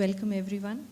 Welcome everyone.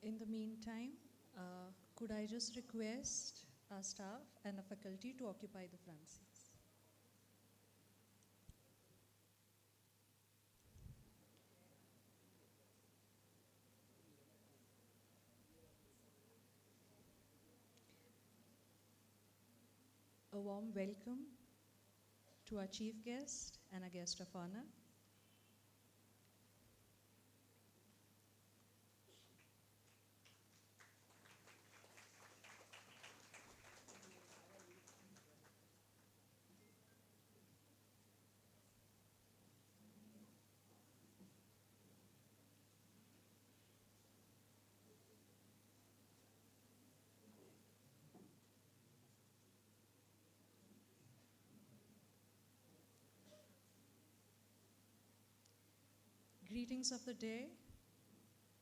In the meantime, could I just request our staff and our faculty to occupy the front seats? A warm welcome to our chief guest and our guest of honor. Greetings of the day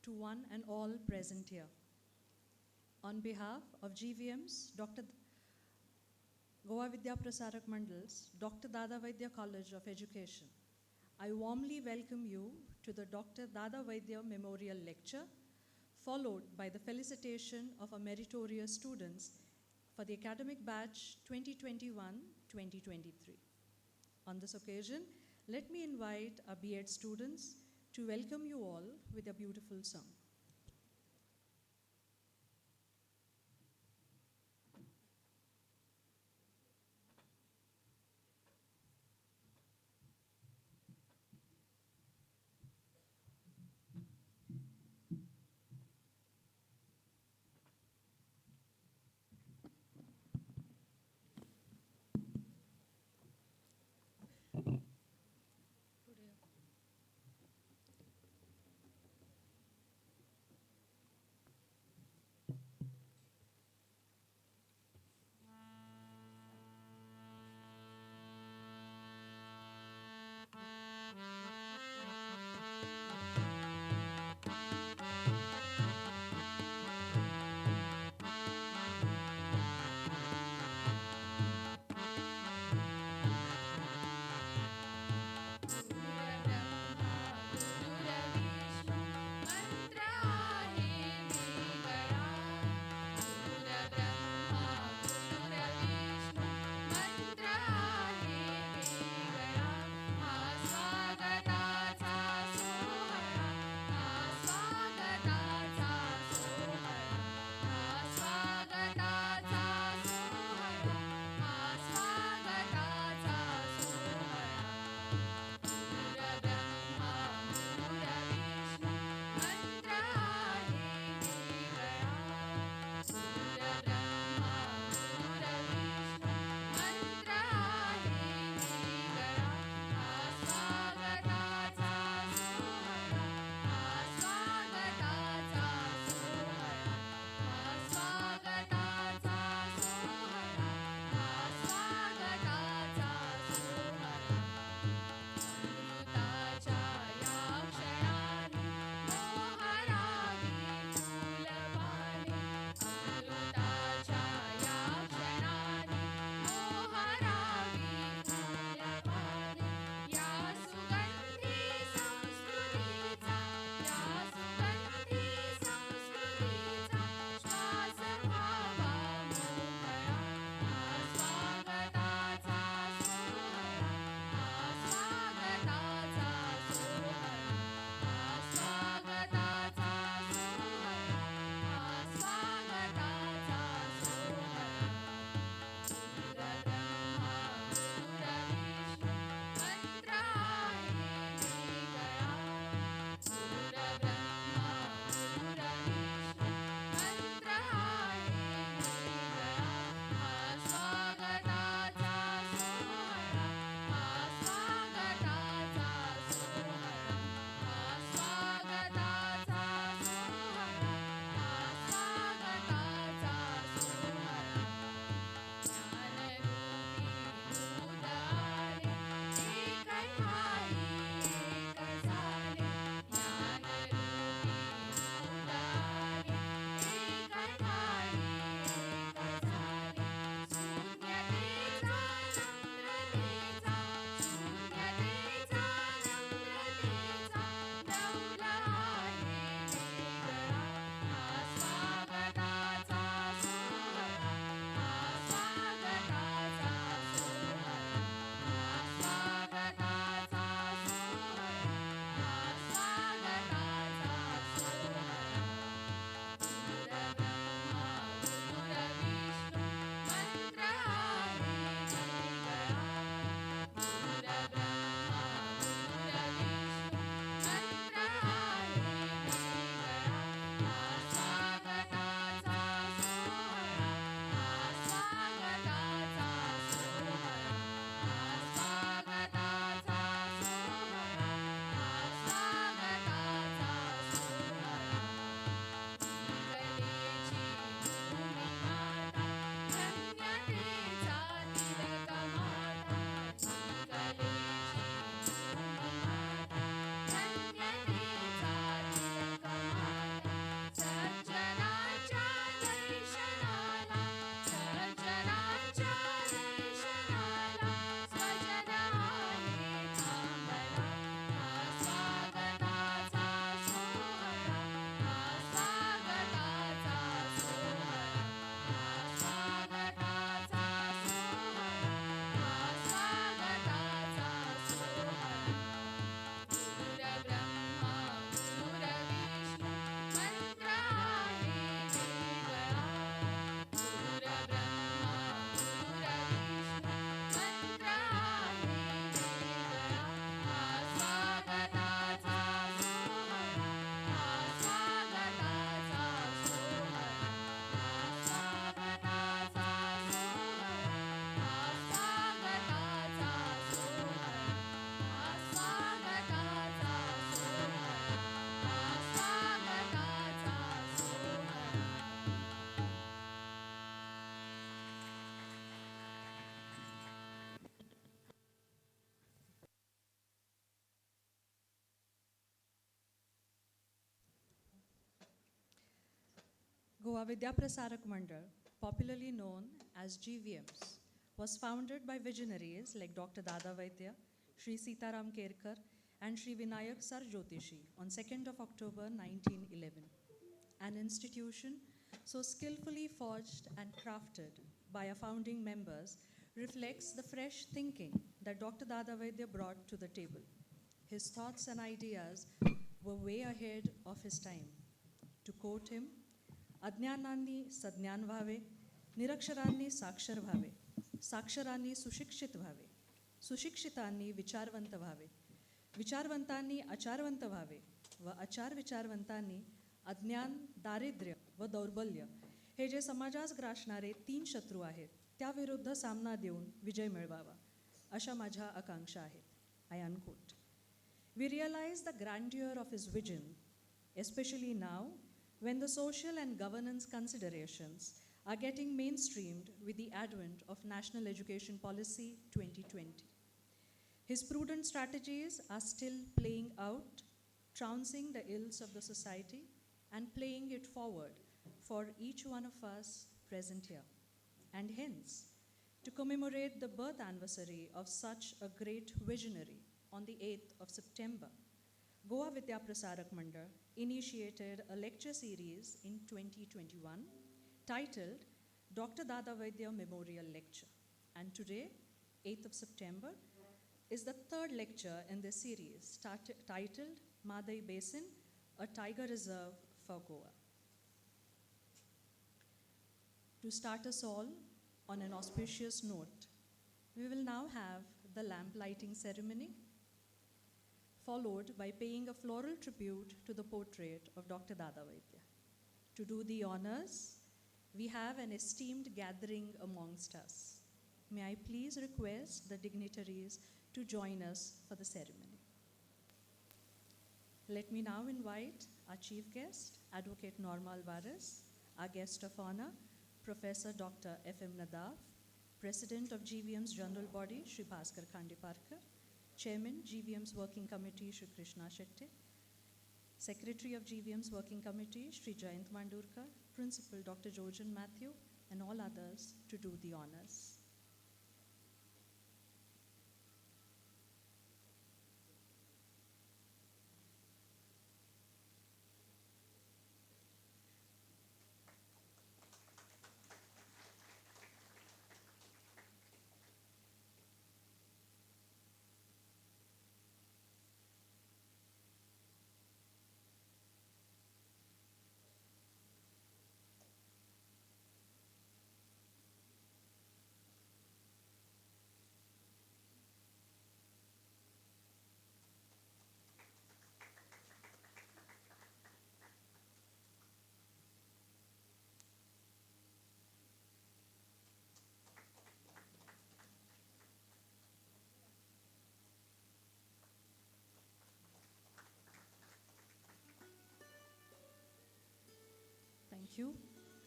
to one and all present here. On behalf of GVM's Dr. Goa Vidya Prasarak Mandal's Dr. Dada Vaidya College of Education, I warmly welcome you to the Dr. Dada Vaidya Memorial Lecture, followed by the felicitation of our meritorious students for the academic batch 2021-2023. On this occasion, let me invite our B.Ed students to welcome you all with a beautiful song. Goa Vidya Prasarak Mandal, popularly known as GVMs, was founded by visionaries like Dr. Dada Vaidya, Sri Sitaram Kerkar, and Sri Vinayak Sar Jyotishi on 2nd of October 1911. An institution so skillfully forged and crafted by our founding members reflects the fresh thinking that Dr. Dada Vaidya brought to the table. His thoughts and ideas were way ahead of his time. To quote him, अज्ञानांनी सज्ञान व्हावे, निरक्षरांनी साक्षर व्हावे, साक्षरांनी सुशिक्षित व्हावे, सुशिक्षितांनी विचारवंत व्हावे, विचारवंतांनी आचारवंत व्हावे व आचार विचारवंतांनी अज्ञान, दारिद्र्य व दौर्बल्य हे जे समाजास ग्रासणारे 3 शत्रू आहेत त्याविरुद्ध सामना देऊन विजय मिळवावा अशा माझ्या आकांक्षा आहेत. आय unquote. We realize the grandeur of his vision, especially now when the social and governance considerations are getting mainstreamed with the advent of National Education Policy 2020. His prudent strategies are still playing out, trouncing the ills of the society and playing it forward for each one of us present here. And hence, to commemorate the birth anniversary of such a great visionary on the 8th of September, Goa Vidya Prasarak Mandal initiated a lecture series in 2021 titled Dr. Dada Vaidya Memorial Lecture. And today, 8th of September, is the 3rd lecture in this series titled Madai Basin, a Tiger Reserve for Goa. To start us all on an auspicious note, we will now have the lamp lighting ceremony, followed by paying a floral tribute to the portrait of Dr. Dada Vaidya. To do the honors, we have an esteemed gathering amongst us. May I please request the dignitaries to join us for the ceremony. Let me now invite our chief guest, Advocate Norma Alvarez, our guest of honor, Professor Dr. F.M. Nadav, President of GVM's General Body, Shri Bhaskar Khandeparkar, Chairman, GVM's Working Committee, Shri Krishna Shetty, Secretary of GVM's Working Committee, Shri Jayant Mandurkar, Principal Dr. Georgian Matthew, and all others to do the honors. Thank you.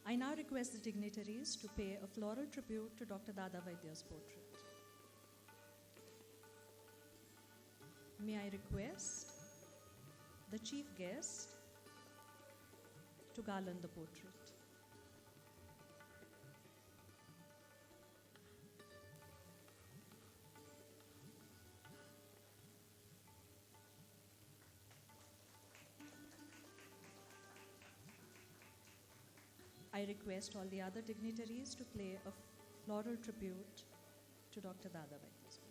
I now request the dignitaries to pay a floral tribute to Dr. Dada Vaidya's portrait. May I request the chief guest to garland the portrait. I request all the other dignitaries to play a floral tribute to Dr. Dada Vaidya's portrait.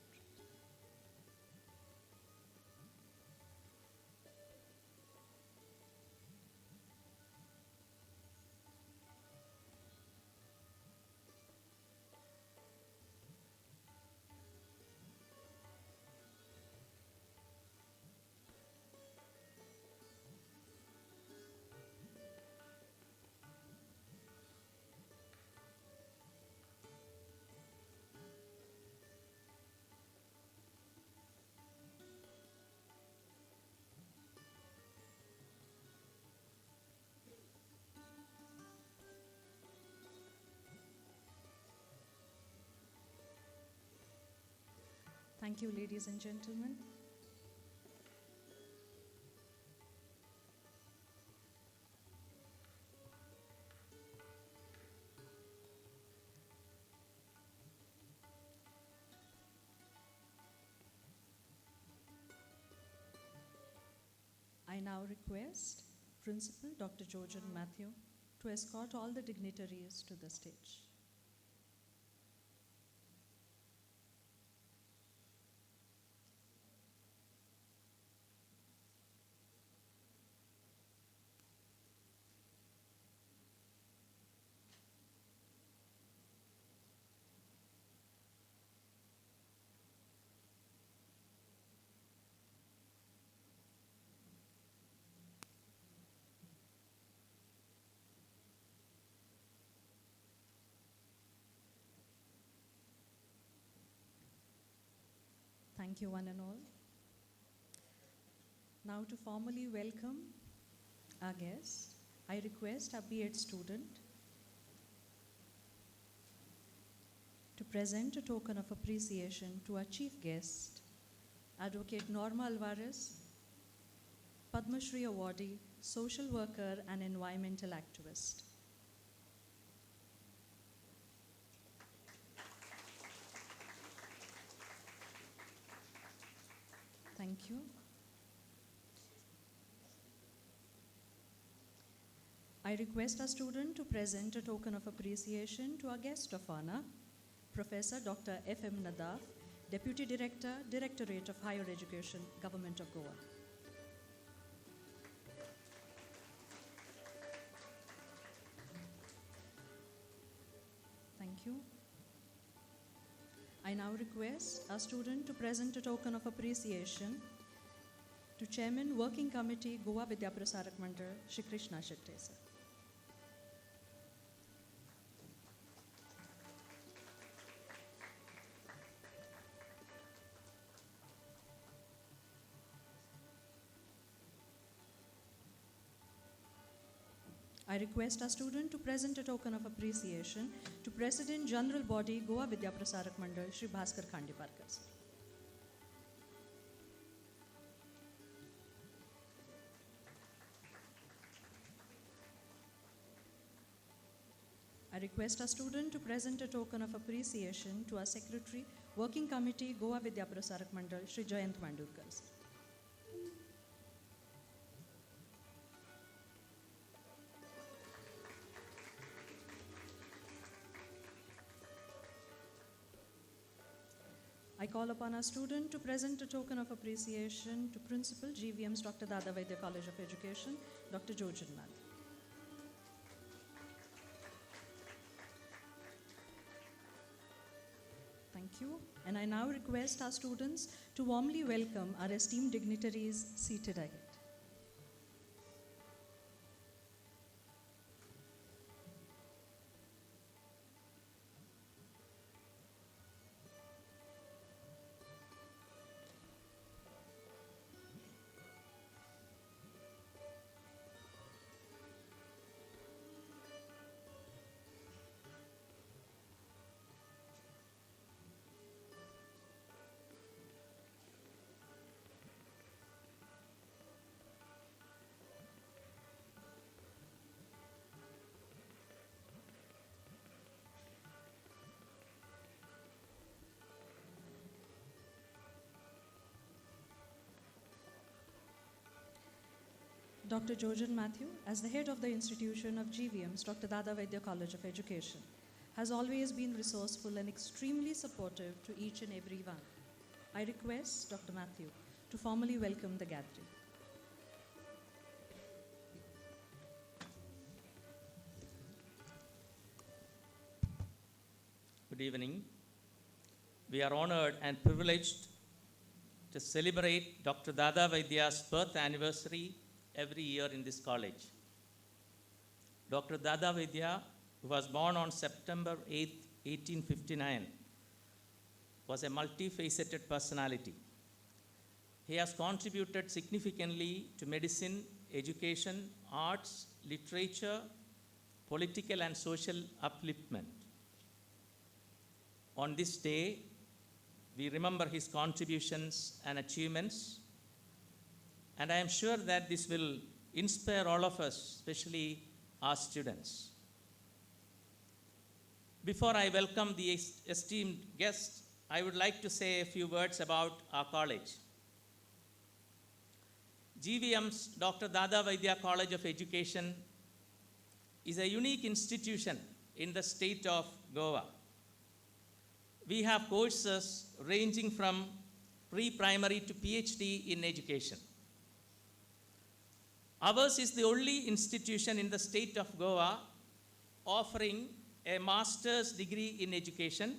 Thank you, ladies and gentlemen. I now request Principal Dr. Georgian Matthew to escort all the dignitaries to the stage. Thank you, one and all. Now, to formally welcome our guest, I request our B.Ed student to present a token of appreciation to our chief guest, Advocate Norma Alvarez, Padma Shri awardee, social worker and environmental activist. Thank you. I request our student to present a token of appreciation to our guest of honor, Professor Dr. F.M. Nadaf, Deputy Director, Directorate of Higher Education, Government of Goa. Thank you. I now request our student to present a token of appreciation to Chairman Working Committee, Goa Vidya Prasarak Mandal, Shri Krishna Shetty sir. I request our student to present a token of appreciation to President General Body, Goa Vidya Prasarak Mandal, Shri Bhaskar Khandiparkar sir. I request our student to present a token of appreciation to our Secretary, Working Committee, Goa Vidya Prasarak Mandal, Shri Jayant Mandurkar sir. I call upon our student to present a token of appreciation to Principal GVM's Dr. Dada Vaidya College of Education, Dr. Georgian Matthew. Thank you. And I now request our students to warmly welcome our esteemed dignitaries seated ahead. Dr. Georgian Matthew, as the head of the institution of GVM's Dr. Dada Vaidya College of Education, has always been resourceful and extremely supportive to each and every one. I request Dr. Matthew to formally welcome the gathering. Good evening. We are honored and privileged to celebrate Dr. Dada Vaidya's birth anniversary every year in this college. Dr. Dada Vaidya, who was born on September 8, 1859, was a multifaceted personality. He has contributed significantly to medicine, education, arts, literature, political and social upliftment. On this day, we remember his contributions and achievements, and I am sure that this will inspire all of us, especially our students. Before I welcome the esteemed guests, I would like to say a few words about our college. GVM's Dr. Dada Vaidya College of Education is a unique institution in the state of Goa. We have courses ranging from pre-primary to PhD in education. Ours is the only institution in the state of Goa offering a master's degree in education,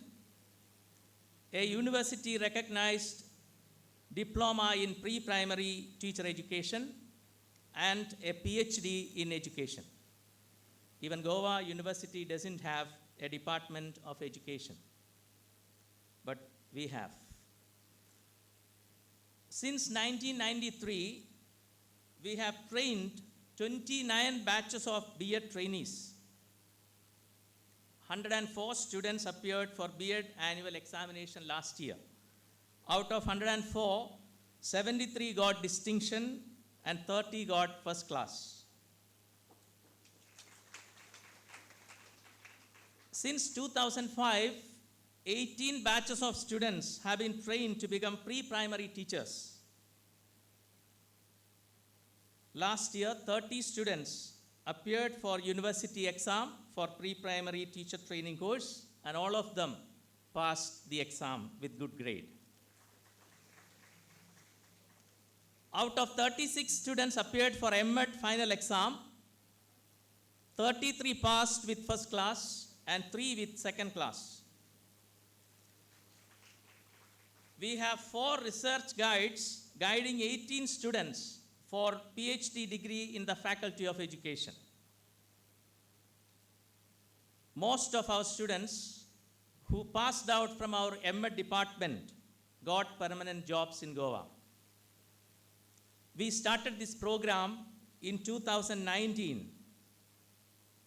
a university recognized diploma in pre-primary teacher education, and a PhD in education. Even Goa University doesn't have a department of education, but we have. Since 1993, we have trained 29 batches of B.Ed trainees. 104 students appeared for B.Ed annual examination last year. Out of 104, 73 got distinction and 30 got first class. Since 2005, 18 batches of students have been trained to become pre-primary teachers. Last year, 30 students appeared for university exam for pre-primary teacher training course, and all of them passed the exam with good grade. Out of 36 students appeared for M.Ed final exam, 33 passed with first class and 3 with second class. We have 4 research guides guiding 18 students for PhD degree in the Faculty of Education. Most of our students who passed out from our M.Ed department got permanent jobs in Goa. We started this program in 2019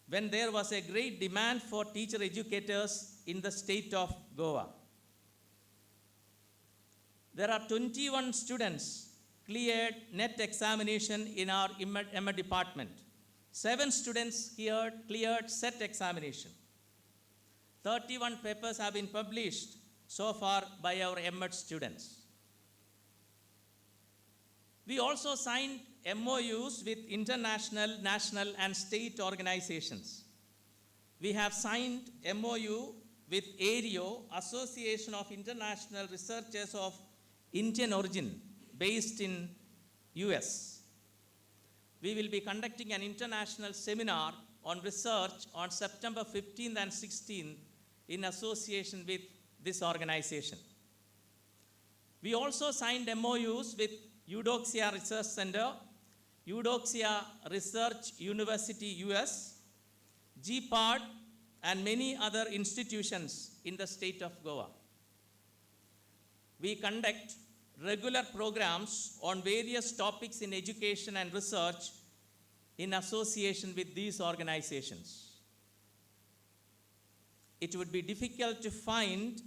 when there was a great demand for teacher educators in the state of Goa. There are 21 students cleared net examination in our M.Ed department. 7 students cleared set examination. 31 papers have been published so far by our M.Ed students. We also signed MOUs with international, national, and state organizations. We have signed MOU with ARIO, Association of International Researchers of Indian Origin, based in US. We will be conducting an international seminar on research on September 15th and 16th in association with this organization. We also signed MOUs with Eudoxia Research Center, Eudoxia Research University US, GPAD, and many other institutions in the state of Goa. We conduct regular programs on various topics in education and research in association with these organizations. It would be difficult to find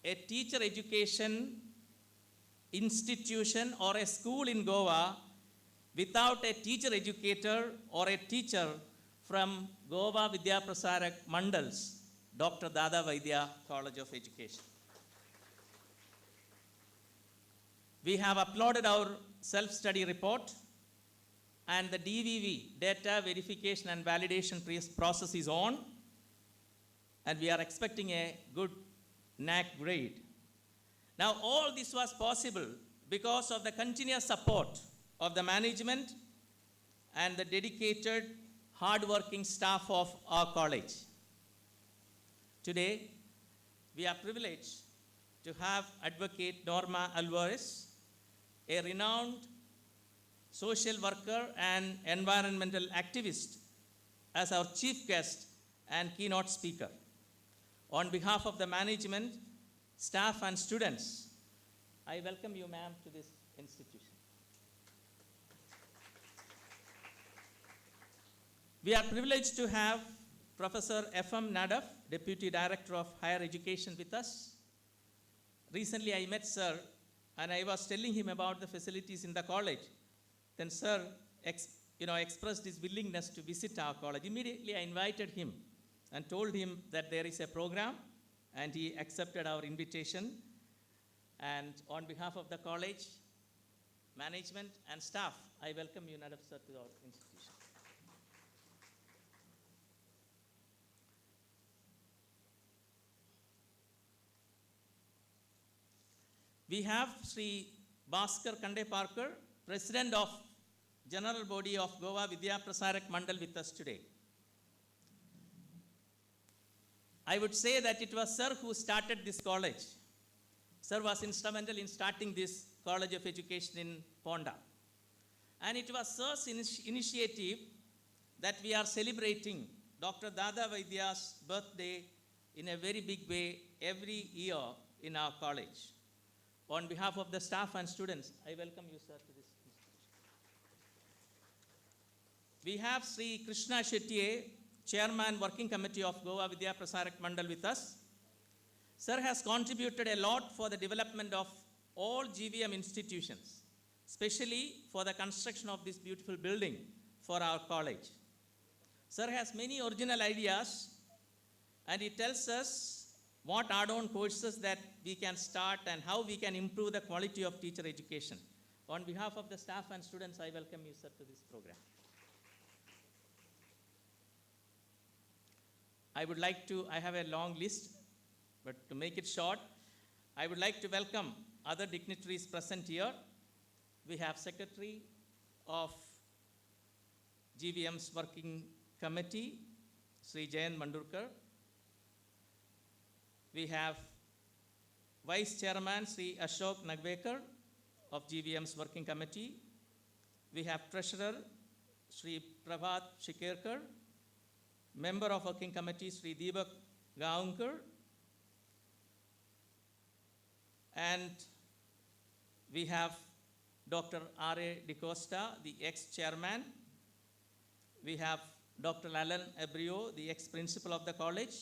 a teacher education institution or a school in Goa without a teacher educator or a teacher from Goa Vidya Prasarak Mandal's Dr. Dada Vaidya College of Education. We have uploaded our self-study report, and the DVV, data verification and validation process, is on, and we are expecting a good NAC grade. Now, all this was possible because of the continuous support of the management and the dedicated, hard-working staff of our college. Today, we are privileged to have Advocate Norma Alvarez, a renowned social worker and environmental activist, as our chief guest and keynote speaker. On behalf of the management, staff, and students, I welcome you, ma'am, to this institution. We are privileged to have Professor F.M. Nadav, Deputy Director of Higher Education, with us. Recently, I met Sir, and I was telling him about the facilities in the college. Then Sir expressed his willingness to visit our college. Immediately, I invited him and told him that there is a program, and he accepted our invitation. And on behalf of the college, management, and staff, I welcome you, Nadav sir, to our institution. We have Sri Bhaskar Kande Parker, President of General Body of Goa Vidya Prasarak Mandal with us today. I would say that it was Sir who started this college. Sir was instrumental in starting this College of Education in Ponda. And it was Sir's initiative that we are celebrating Dr. Dada Vaidya's birthday in a very big way every year in our college. On behalf of the staff and students, I welcome you, sir, to this institution. We have Sri Krishna Shettiye, Chairman Working Committee of Goa Vidya Prasarak Mandal with us. Sir has contributed a lot for the development of all GVM institutions, especially for the construction of this beautiful building for our college. Sir has many original ideas, and he tells us what add-on courses that we can start and how we can improve the quality of teacher education. On behalf of the staff and students, I welcome you, sir, to this program. I have a long list, but to make it short, I would like to welcome other dignitaries present here. We have Secretary of GVM's Working Committee, Sri Jayan Mandurkar. We have Vice Chairman Sri Ashok Nagvekar of GVM's Working Committee. We have Treasurer Sri Prabhat Shikerkar, Member of Working Committee Sri Deepak Gaunkar, and we have Dr. R.A. DeCosta, the ex-chairman. We have Dr. Alan Abrio, the ex-principal of the college.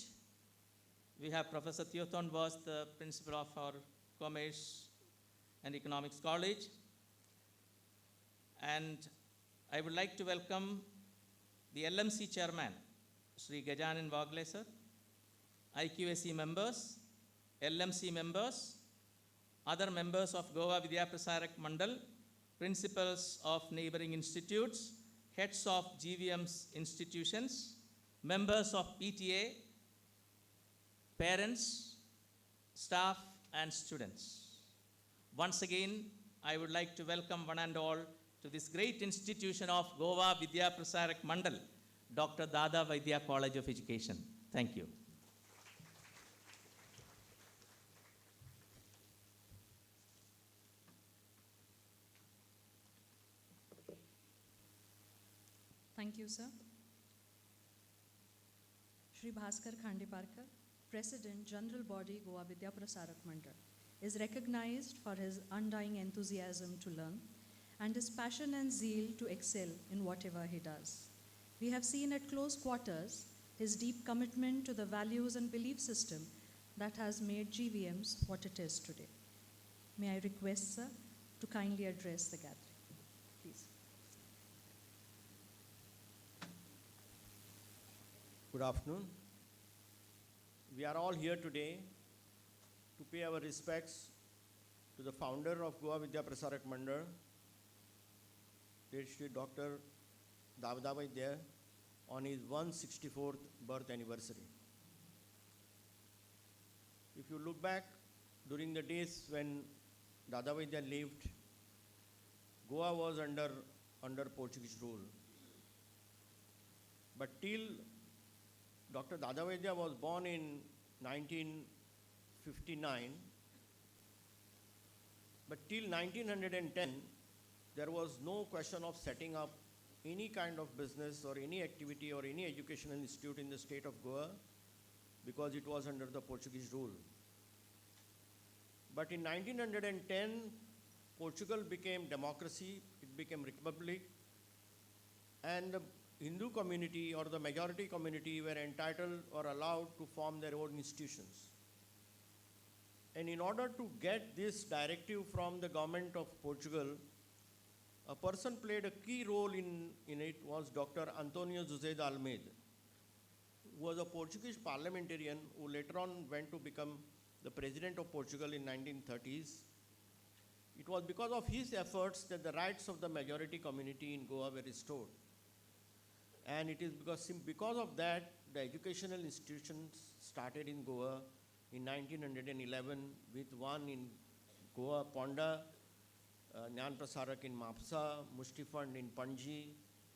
We have Professor Theothon was the principal of our Commerce and Economics College. And I would like to welcome the LMC chairman, Sri Gajanan Vagle sir, IQAC members, LMC members, other members of Goa Vidya Prasarak Mandal, principals of neighboring institutes, heads of GVM's institutions, members of PTA, parents, staff, and students. Once again, I would like to welcome one and all to this great institution of Goa Vidya Prasarak Mandal, Dr. Dada Vaidya College of Education. Thank you. Thank you, sir. Shri Bhaskar Khande Parkar, President, General Body, Goa Vidya Prasarak Mandal, is recognized for his undying enthusiasm to learn and his passion and zeal to excel in whatever he does. We have seen at close quarters his deep commitment to the values and belief system that has made GVM's what it is today. May I request, sir, to kindly address the gathering, please. Good afternoon. We are all here today to pay our respects to the founder of Goa Vidya Prasarak Mandal, Shri Dr. Dada Vaidya, on his 164th birth anniversary. If you look back during the days when Dada Vaidya lived, Goa was under Portuguese rule. But till Dr. Dada Vaidya was born in 1959, but till 1910, there was no question of setting up any kind of business or any activity or any educational institute in the state of Goa because it was under the Portuguese rule. But in 1910, Portugal became democracy, it became republic, and the Hindu community or the majority community were entitled or allowed to form their own institutions. And in order to get this directive from the government of Portugal, a person played a key role in it was Dr. Antonio José de Almeida, who was a Portuguese parliamentarian who later on went to become the president of Portugal in 1930s. It was because of his efforts that the rights of the majority community in Goa were restored. And it is because of that, the educational institutions started in Goa in 1911 with one in Goa, Ponda, Jnana Prasarak in Mapsa, Mushti Fund in Panji,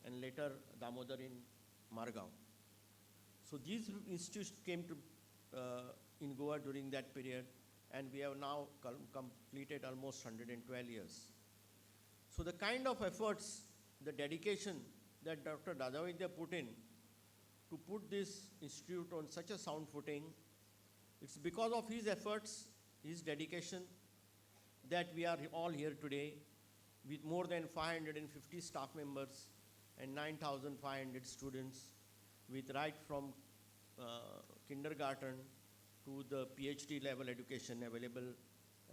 and later Damodar in Margao. So these institutions came to in Goa during that period, and we have now completed almost 112 years. So the kind of efforts, the dedication that Dr. Dada Vaidya put in to put this institute on such a sound footing, it's because of his efforts, his dedication, that we are all here today with more than 550 staff members and 9,500 students, with right from kindergarten to the PhD level education available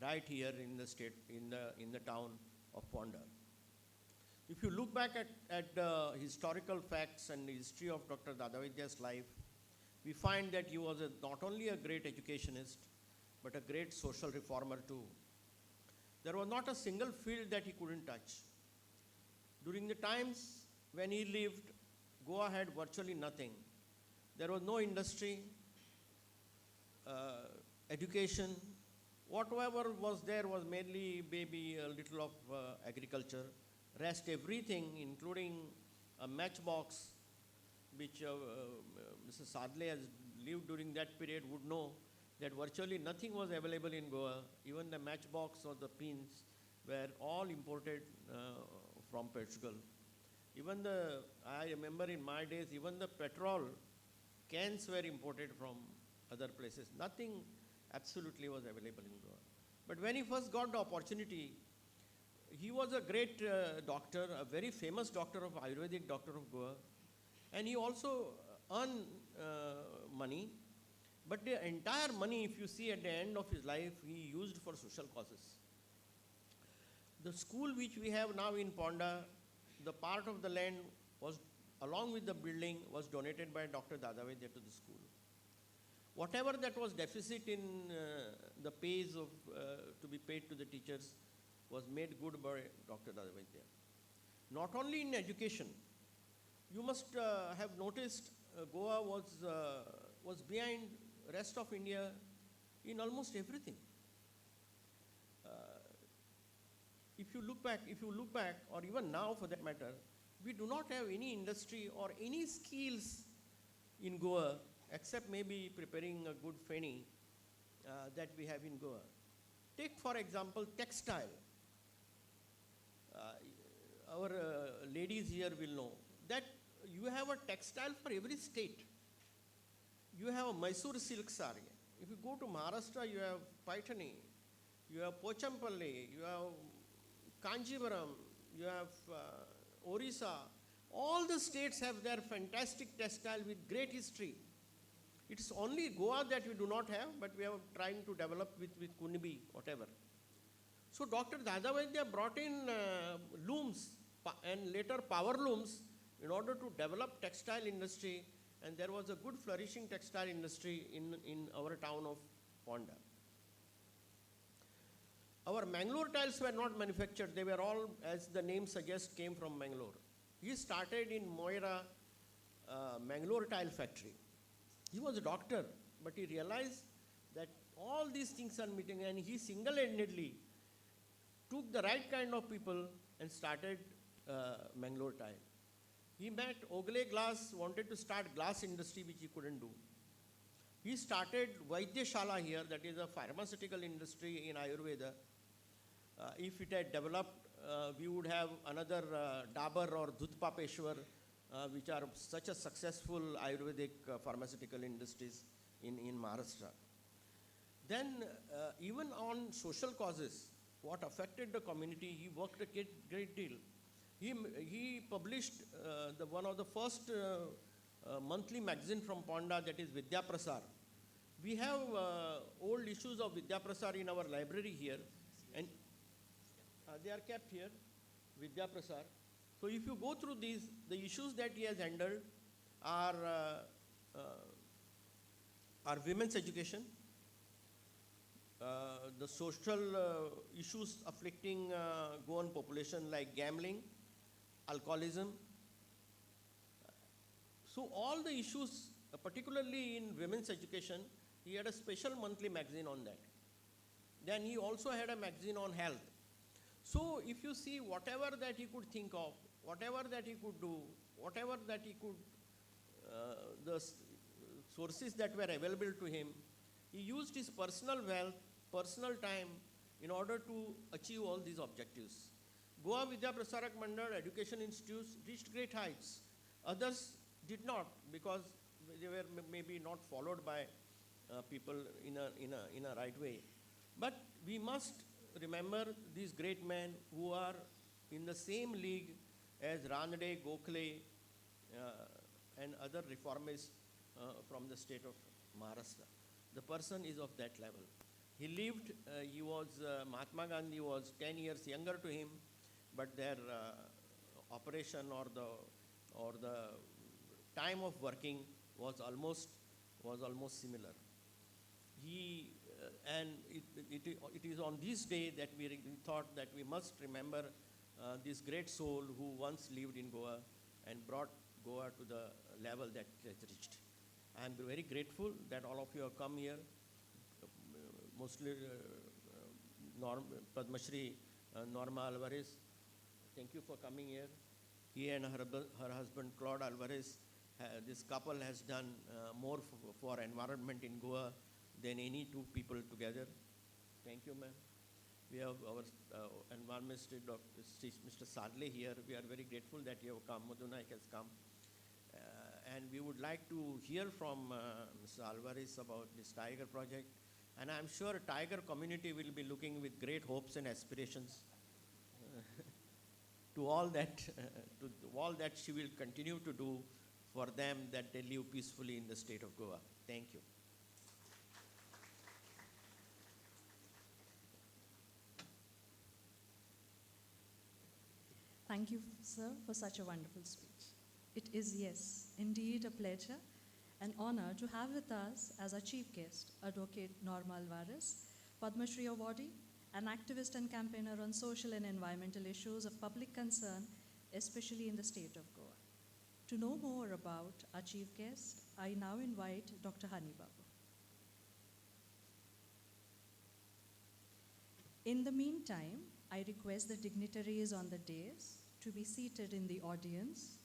right here in the state, in the town of Ponda. If you look back at the historical facts and the history of Dr. Dada Vaidya's life, we find that he was not only a great educationist, but a great social reformer too. There was not a single field that he couldn't touch. During the times when he lived, Goa had virtually nothing. There was no industry, education. Whatever was there was mainly maybe a little of agriculture. Rest everything, including a matchbox, which Mrs. Sadle has lived during that period, would know that virtually nothing was available in Goa. Even the matchbox or the pins were all imported from Portugal. Even I remember in my days, even the petrol cans were imported from other places. Nothing absolutely was available in Goa. But when he first got the opportunity, he was a great doctor, a very famous doctor of Ayurvedic doctor of Goa, and he also earned money. But the entire money, if you see at the end of his life, he used for social causes. The school which we have now in Ponda, the part of the land was, along with the building, was donated by Dr. Dada Vaidya to the school. Whatever that was deficit in the pays of to be paid to the teachers was made good by Dr. Dada Vaidya. Not only in education, you must have noticed Goa was behind rest of India in almost everything. If you look back, or even now for that matter, we do not have any industry or any skills in Goa except maybe preparing a good feni that we have in Goa. Take for example textile. Our ladies here will know that you have a textile for every state. You have a Mysore silk sari. If you go to Maharashtra, you have Paithani, you have Pochampalli, you have Kanjivaram, you have Orissa. All the states have their fantastic textile with great history. It's only Goa that we do not have, but we are trying to develop with Kunibi, whatever. So Dr. Dada Vaidya brought in looms and later power looms in order to develop textile industry, and there was a good flourishing textile industry in our town of Ponda. Our Mangalore tiles were not manufactured. They were all, as the name suggests, came from Mangalore. He started in Moira Mangalore tile factory. He was a doctor, but he realized that all these things are meeting, and he single-handedly took the right kind of people and started Mangalore tile. He met Ogle Glass, wanted to start glass industry, which he couldn't do. He started Vaidya Shala here, that is a pharmaceutical industry in Ayurveda. If it had developed, we would have another Dabar or Dhutpapeshwar, which are such a successful Ayurvedic pharmaceutical industries in Maharashtra. Then even on social causes, what affected the community, he worked a great deal. He published one of the first monthly magazine from Ponda, that is Vidya Prasar. We have old issues of Vidya Prasar in our library here, and they are kept here, Vidya Prasar. So if you go through these, the issues that he has handled are women's education, the social issues afflicting Goan population like gambling, alcoholism. So all the issues, particularly in women's education, he had a special monthly magazine on that. Then he also had a magazine on health. So if you see whatever that he could think of, whatever that he could do, whatever that he could, sources that were available to him, he used his personal wealth, personal time in order to achieve all these objectives. Goa Vidya Prasarak Mandal Education Institutes reached great heights. Others did not because they were maybe not followed by people in a right way. But we must remember these great men who are in the same league as Ranade, Gokhale, and other reformists from the state of Maharashtra. The person is of that level. He lived, Mahatma Gandhi was 10 years younger to him, but their operation or the time of working was almost similar. It is on this day that we thought that we must remember this great soul who once lived in Goa and brought Goa to the level that it has reached. I am very grateful that all of you have come here, mostly Padma Shri Norma Alvarez. Thank you for coming here. He and her husband Claude Alvarez, this couple has done more for environment in Goa than any two people together. Thank you, ma'am. We have our environment Mr. Sadle here. We are very grateful that you have come. Madhu Naik has come. And we would like to hear from Mr. Alvarez about this Tiger project. And I'm sure Tiger community will be looking with great hopes and aspirations to all that she will continue to do for them that they live peacefully in the state of Goa. Thank you. Thank you, sir, for such a wonderful speech. It is, yes, indeed a pleasure and honor to have with us as our chief guest, Advocate Norma Alvarez, Padma Shri awardee, an activist and campaigner on social and environmental issues of public concern, especially in the state of Goa. To know more about our chief guest, I now invite Dr. Hani Babu. In the meantime, I request the dignitaries on the dais to be seated in the audience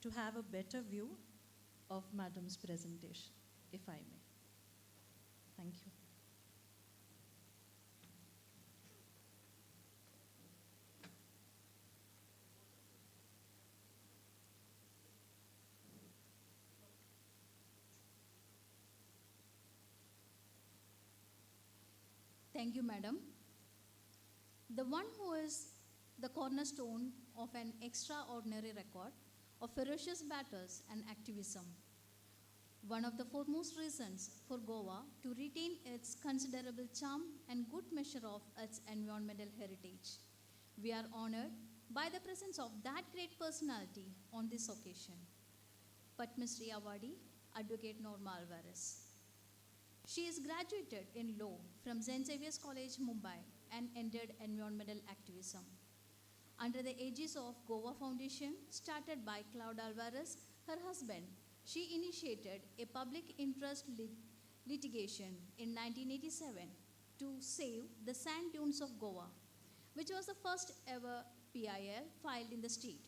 to have a better view of Madam's presentation, if I may. Thank you. Thank you, Madam. The one who is the cornerstone of an extraordinary record of ferocious battles and activism. One of the foremost reasons for Goa to retain its considerable charm and good measure of its environmental heritage. We are honored by the presence of that great personality on this occasion. Padma Shri awardee, Advocate Norma Alvarez. She is graduated in law from St. Xavier's College, Mumbai, and entered environmental activism. Under the aegis of Goa Foundation, started by Claude Alvarez, her husband, she initiated a public interest litigation in 1987 to save the sand dunes of Goa, which was the first ever PIL filed in the state.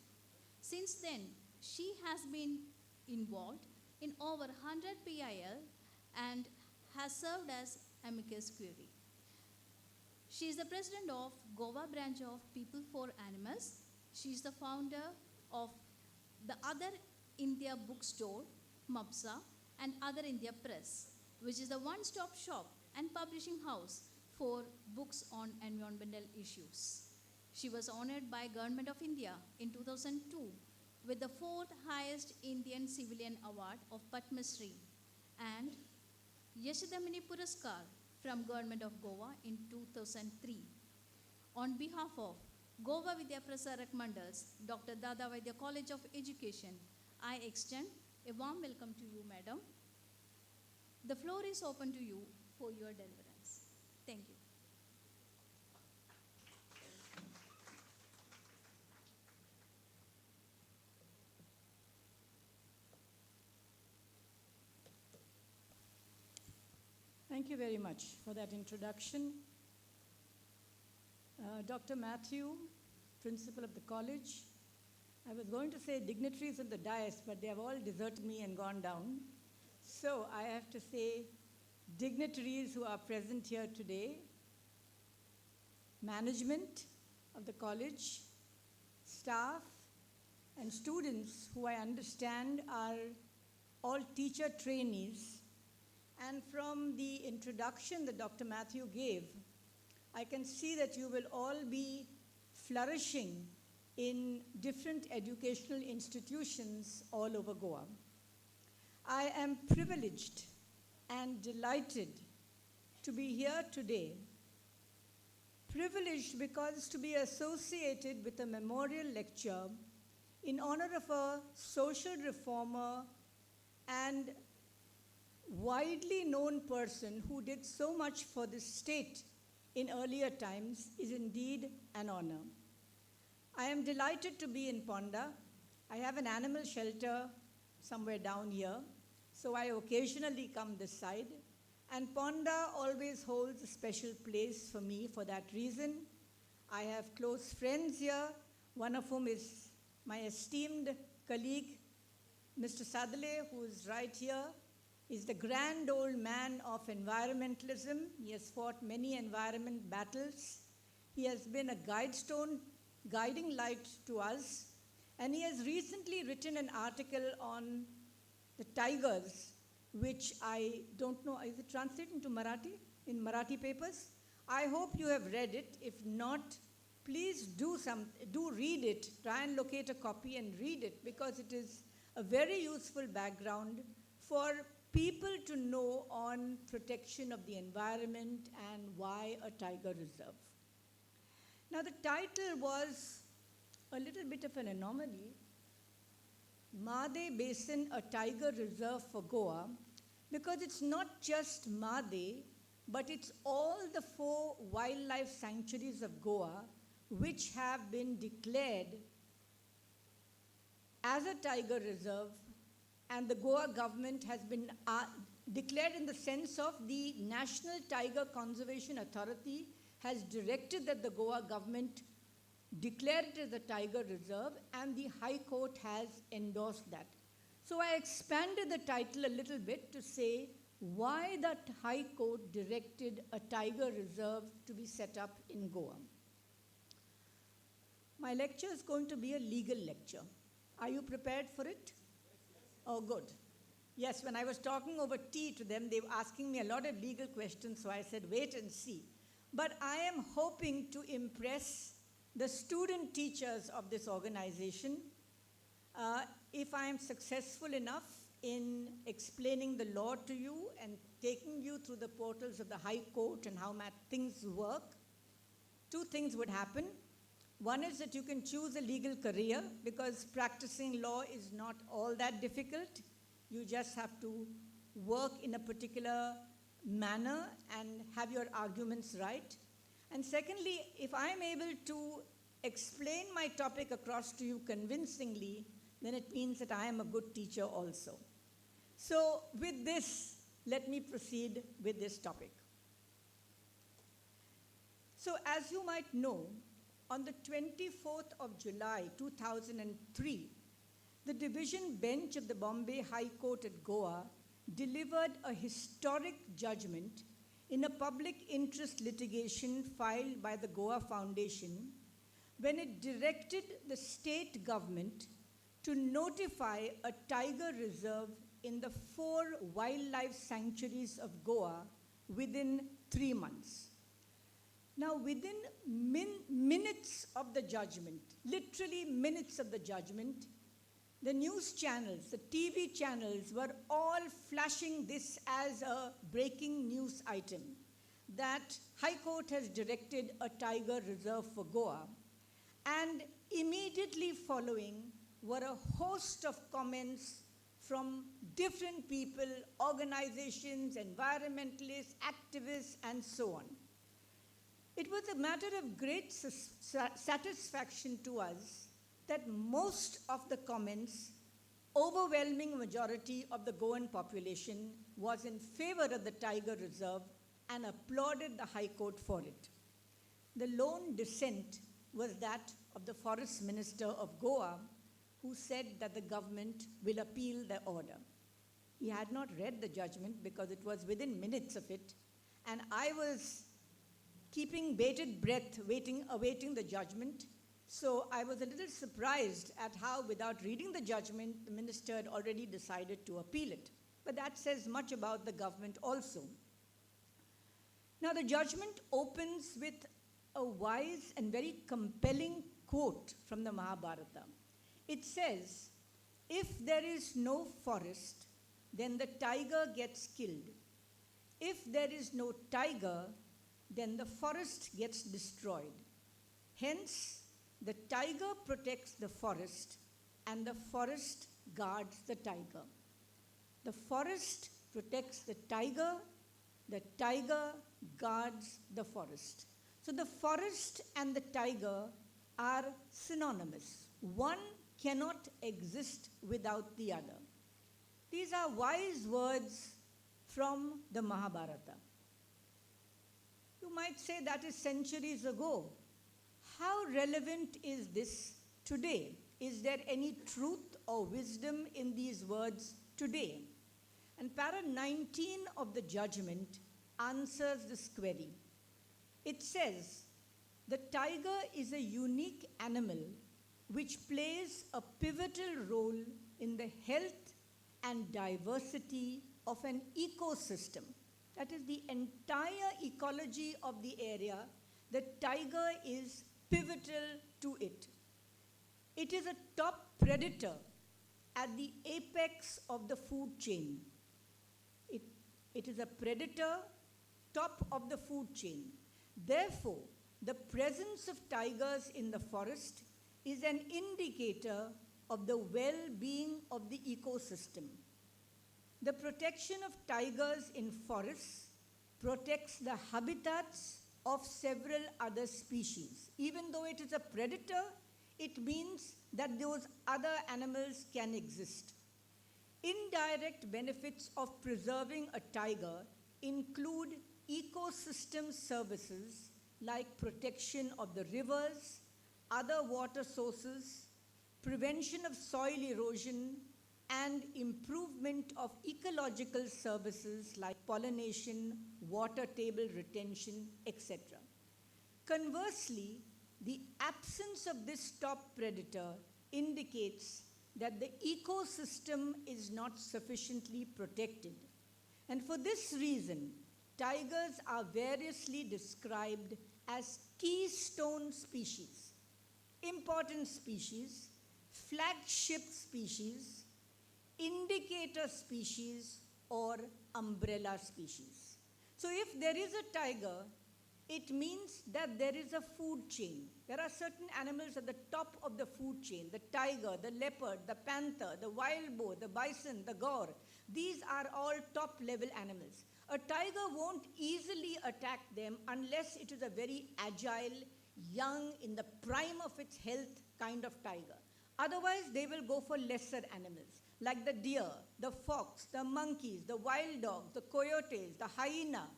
Since then, she has been involved in over 100 PIL and has served as amicus curiae. She is the president of Goa branch of People for Animals. She is the founder of the Other India Bookstore, MAPSA, and Other India Press, which is the one-stop shop and publishing house for books on environmental issues. She was honored by Government of India in 2002 with the 4th highest Indian civilian award of Padma Shri and Yashadamini Puraskar from Government of Goa in 2003. On behalf of Goa Vidya Prasarak Mandals, Dr. Dada Vaidya College of Education, I extend a warm welcome to you, Madam. The floor is open to you for your deliverance. Thank you. Thank you very much for that introduction. Dr. Matthew, principal of the college. I was going to say dignitaries of the dais, but they have all deserted me and gone down. So I have to say dignitaries who are present here today, management of the college, staff, and students who I understand are all teacher trainees. And from the introduction that Dr. Matthew gave, I can see that you will all be flourishing in different educational institutions all over Goa. I am privileged and delighted to be here today. Privileged because to be associated with a memorial lecture in honor of a social reformer and widely known person who did so much for this state in earlier times is indeed an honor. I am delighted to be in Ponda. I have an animal shelter somewhere down here, so I occasionally come this side. And Ponda always holds a special place for me for that reason. I have close friends here, one of whom is my esteemed colleague, Mr. Sadale, who is right here. He's the grand old man of environmentalism. He has fought many environment battles. He has been a guiding light to us. And he has recently written an article on the tigers, which I don't know, is it translated into Marathi, in Marathi papers? I hope you have read it. If not, please do read it. Try and locate a copy and read it, because it is a very useful background for people to know on protection of the environment and why a tiger reserve. Now, the title was a little bit of an anomaly. Made Basin, a tiger reserve for Goa, because it's not just Made, but it's all the 4 wildlife sanctuaries of Goa which have been declared as a tiger reserve, and the Goa government has been declared in the sense of the National Tiger Conservation Authority has directed that the Goa government declare it as a tiger reserve, and the High Court has endorsed that. So I expanded the title a little bit to say why that High Court directed a tiger reserve to be set up in Goa. My lecture is going to be a legal lecture. Are you prepared for it? Oh, good. Yes, when I was talking over tea to them, they were asking me a lot of legal questions, so I said, wait and see. But I am hoping to impress the student teachers of this organization. If I am successful enough in explaining the law to you and taking you through the portals of the High Court and how things work, 2 things would happen. One is that you can choose a legal career, because practicing law is not all that difficult. You just have to work in a particular manner and have your arguments right. And secondly, if I'm able to explain my topic across to you convincingly, then it means that I am a good teacher also. So with this, let me proceed with this topic. So as you might know, on the 24th of July 2003, the division bench of the Bombay High Court at Goa delivered a historic judgment in a public interest litigation filed by the Goa Foundation, when it directed the state government to notify a tiger reserve in the 4 wildlife sanctuaries of Goa within 3 months. Now, within minutes of the judgment, literally minutes of the judgment, the news channels, the TV channels were all flashing this as a breaking news item, that High Court has directed a tiger reserve for Goa. And immediately following were a host of comments from different people, organizations, environmentalists, activists, and so on. It was a matter of great satisfaction to us that most of the comments, overwhelming majority of the Goan population, was in favor of the tiger reserve and applauded the High Court for it. The lone dissent was that of the Forest Minister of Goa, who said that the government will appeal the order. He had not read the judgment because it was within minutes of it, and I was keeping bated breath, awaiting the judgment. So I was a little surprised at how, without reading the judgment, the minister had already decided to appeal it. But that says much about the government also. Now, the judgment opens with a wise and very compelling quote from the Mahabharata. It says, "If there is no forest, then the tiger gets killed. If there is no tiger, then the forest gets destroyed. Hence, the tiger protects the forest, and the forest guards the tiger. The forest protects the tiger guards the forest." So the forest and the tiger are synonymous. One cannot exist without the other. These are wise words from the Mahabharata. You might say that is centuries ago. How relevant is this today? Is there any truth or wisdom in these words today? And para 19 of the judgment answers this query. It says, "The tiger is a unique animal which plays a pivotal role in the health and diversity of an ecosystem." That is the entire ecology of the area. The tiger is pivotal to it. It is a top predator at the apex of the food chain. It is a predator top of the food chain. Therefore, the presence of tigers in the forest is an indicator of the well-being of the ecosystem. The protection of tigers in forests protects the habitats of several other species. Even though it is a predator, it means that those other animals can exist. Indirect benefits of preserving a tiger include ecosystem services like protection of the rivers, other water sources, prevention of soil erosion, and improvement of ecological services like pollination, water table retention, etc. Conversely, the absence of this top predator indicates that the ecosystem is not sufficiently protected. And for this reason, tigers are variously described as keystone species, important species, flagship species, indicator species, or umbrella species. So if there is a tiger, it means that there is a food chain. There are certain animals at the top of the food chain: the tiger, the leopard, the panther, the wild boar, the bison, the gaur. These are all top level animals. A tiger won't easily attack them unless it is a very agile, young, in the prime of its health kind of tiger. Otherwise, they will go for lesser animals like the deer, the fox, the monkeys, the wild dogs, the coyotes, the hyena.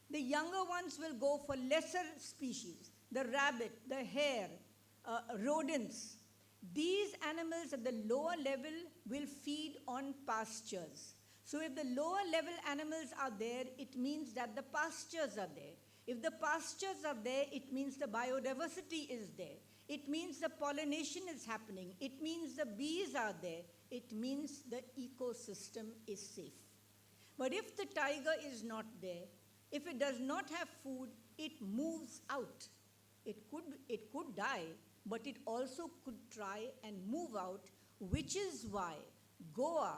The younger ones will go for lesser species, the rabbit, the hare, rodents. These animals at the lower level will feed on pastures. So if the lower level animals are there, it means that the pastures are there. If the pastures are there, it means the biodiversity is there. It means the pollination is happening. It means the bees are there. It means the ecosystem is safe. But if the tiger is not there, if it does not have food, it moves out. It could die, but it also could try and move out, which is why Goa,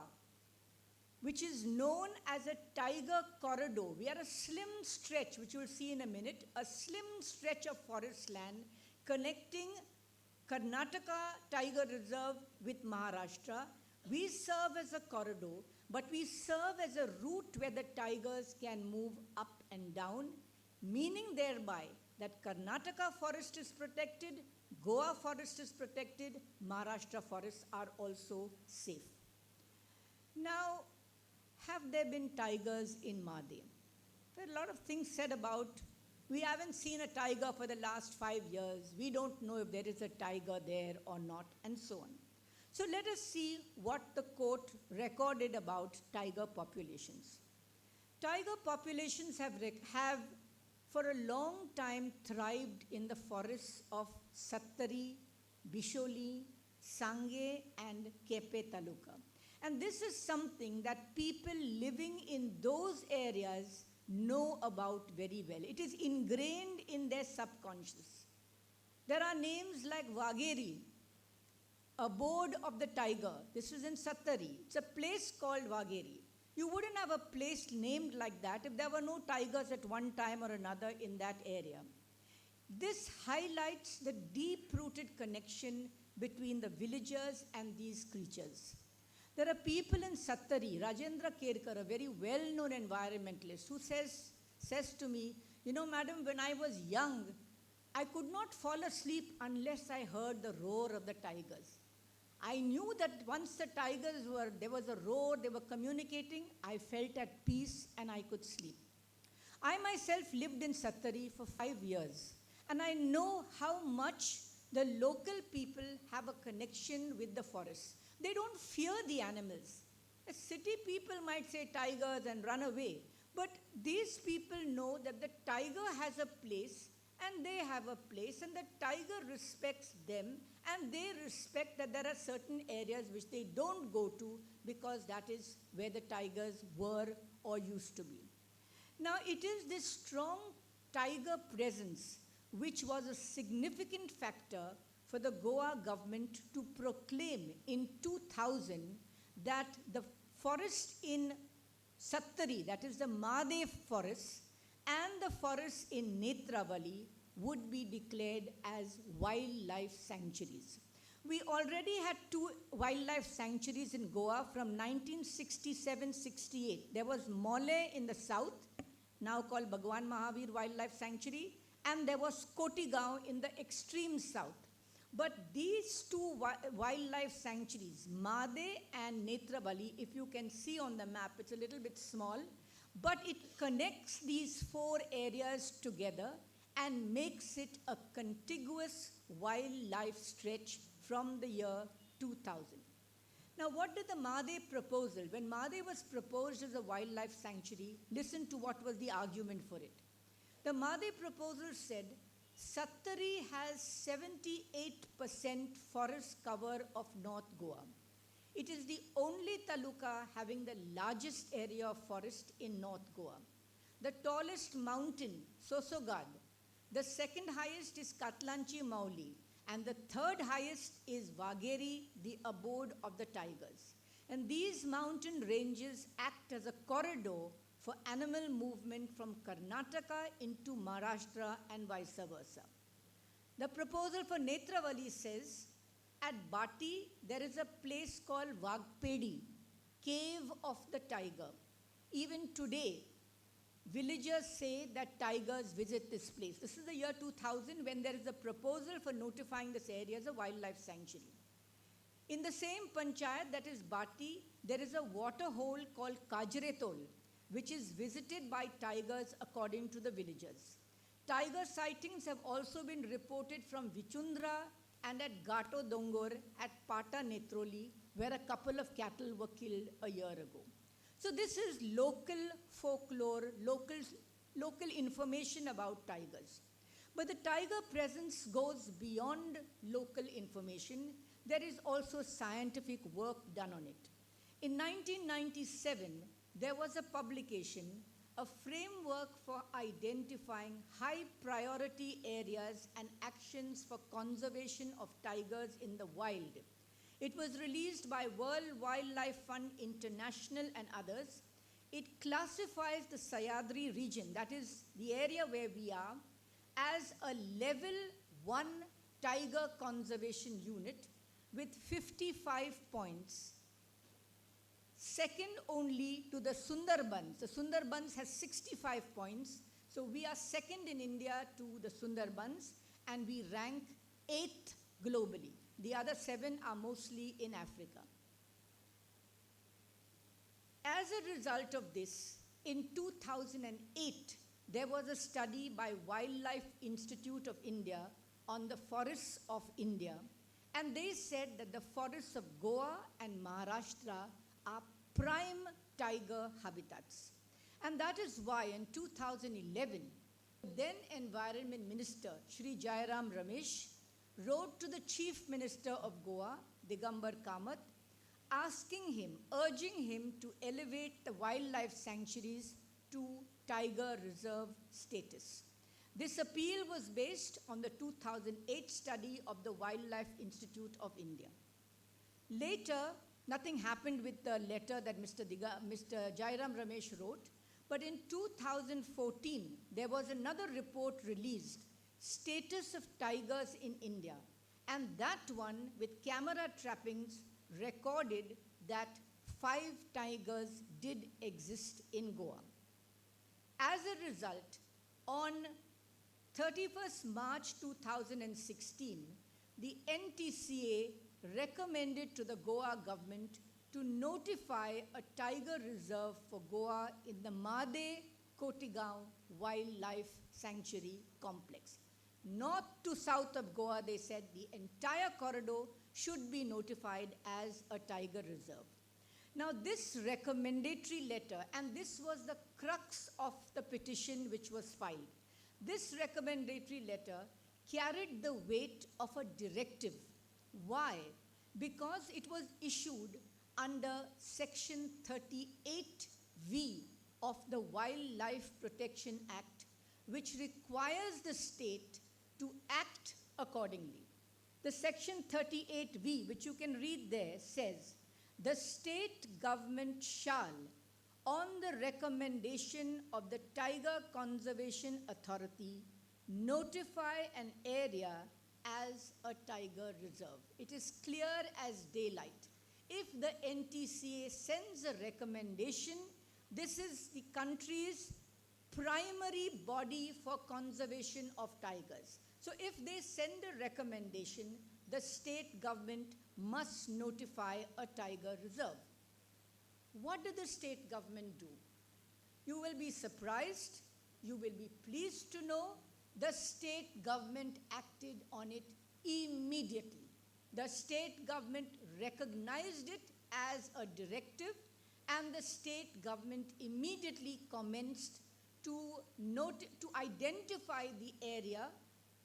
which is known as a tiger corridor, we are a slim stretch, which you will see in a minute, a slim stretch of forest land connecting Karnataka Tiger Reserve with Maharashtra. We serve as a corridor, but we serve as a route where the tigers can move up and down, meaning thereby that Karnataka forest is protected, Goa forest is protected, Maharashtra forests are also safe. Now, have there been tigers in Made? There are a lot of things said about, we haven't seen a tiger for the last 5 years, we don't know if there is a tiger there or not, and so on. So let us see what the court recorded about tiger populations. Tiger populations have for a long time thrived in the forests of Sattari, Bisholi, Sange and Kepe Taluka. And this is something that people living in those areas know about very well. It is ingrained in their subconscious. There are names like Vageri, abode of the tiger. This is in Sattari. It's a place called Vageri. You wouldn't have a place named like that if there were no tigers at one time or another in that area. This highlights the deep-rooted connection between the villagers and these creatures. There are people in Sattari, Rajendra Kerkar, a very well-known environmentalist, who says to me, you know, madam, when I was young, I could not fall asleep unless I heard the roar of the tigers. I knew that once the tigers there was a roar, they were communicating, I felt at peace and I could sleep. I myself lived in Sattari for 5 years, and I know how much the local people have a connection with the forest. They don't fear the animals. The city people might say tigers and run away, but these people know that the tiger has a place and they have a place, and the tiger respects them, and they respect that there are certain areas which they don't go to because that is where the tigers were or used to be. Now, it is this strong tiger presence which was a significant factor for the Goa government to proclaim in 2000 that the forest in Sattari, that is the Made forest, and the forests in Netravali would be declared as wildlife sanctuaries. We already had 2 wildlife sanctuaries in Goa from 1967-68. There was Mole in the south, now called Bhagwan Mahavir Wildlife Sanctuary, and there was Kotigaon in the extreme south. But these 2 wildlife sanctuaries, Made and Netravali, if you can see on the map, it's a little bit small, but it connects these 4 areas together and makes it a contiguous wildlife stretch from the year 2000. Now, what did the Made proposal? When Made was proposed as a wildlife sanctuary, listen to what was the argument for it. The Made proposal said, Sattari has 78% forest cover of North Goa. It is the only taluka having the largest area of forest in North Goa. The tallest mountain, Sosogad. The second highest is Katlanchi Mauli. And the third highest is Vageri, the abode of the tigers. And these mountain ranges act as a corridor for animal movement from Karnataka into Maharashtra and vice versa. The proposal for Netravali says, at Bati, there is a place called Vagpedi, Cave of the Tiger. Even today, villagers say that tigers visit this place. This is the year 2000 when there is a proposal for notifying this area as a wildlife sanctuary. In the same panchayat, that is Bati, there is a water hole called Kajretol, which is visited by tigers according to the villagers. Tiger sightings have also been reported from Vichundra and at Gato Dongor at Pata Netroli, where a couple of cattle were killed a year ago. So this is local folklore, local information about tigers. But the tiger presence goes beyond local information. There is also scientific work done on it. In 1997, there was a publication, a framework for identifying high priority areas and actions for conservation of tigers in the wild. It was released by World Wildlife Fund International and others. It classifies the Sayadri region, that is the area where we are, as a level 1 tiger conservation unit with 55 points. Second only to the Sundarbans. The Sundarbans has 65 points. So we are second in India to the Sundarbans, and we rank 8th globally. The other 7 are mostly in Africa. As a result of this, in 2008, there was a study by Wildlife Institute of India on the forests of India, and they said that the forests of Goa and Maharashtra are prime tiger habitats. And that is why in 2011, then Environment Minister Shri Jairam Ramesh wrote to the Chief Minister of Goa, Digambar Kamath, asking him, urging him to elevate the wildlife sanctuaries to tiger reserve status. This appeal was based on the 2008 study of the Wildlife Institute of India. Later, nothing happened with the letter that Mr. Jairam Ramesh wrote, but in 2014, there was another report released, Status of Tigers in India, and that one with camera trappings recorded that 5 tigers did exist in Goa. As a result, on 31st March 2016, the NTCA recommended to the Goa government to notify a tiger reserve for Goa in the Made-Kotigaon Wildlife Sanctuary Complex. North to south of Goa, they said the entire corridor should be notified as a tiger reserve. Now this recommendatory letter, and this was the crux of the petition which was filed, this recommendatory letter carried the weight of a directive. Why? Because it was issued under Section 38V of the Wildlife Protection Act, which requires the state to act accordingly. The Section 38V, which you can read there, says, the state government shall, on the recommendation of the Tiger Conservation Authority, notify an area as a tiger reserve. It is clear as daylight. If the NTCA sends a recommendation, this is the country's primary body for conservation of tigers. So if they send a recommendation, the state government must notify a tiger reserve. What did the state government do? You will be surprised, you will be pleased to know the state government acted on it immediately. The state government recognized it as a directive, and the state government immediately commenced to identify the area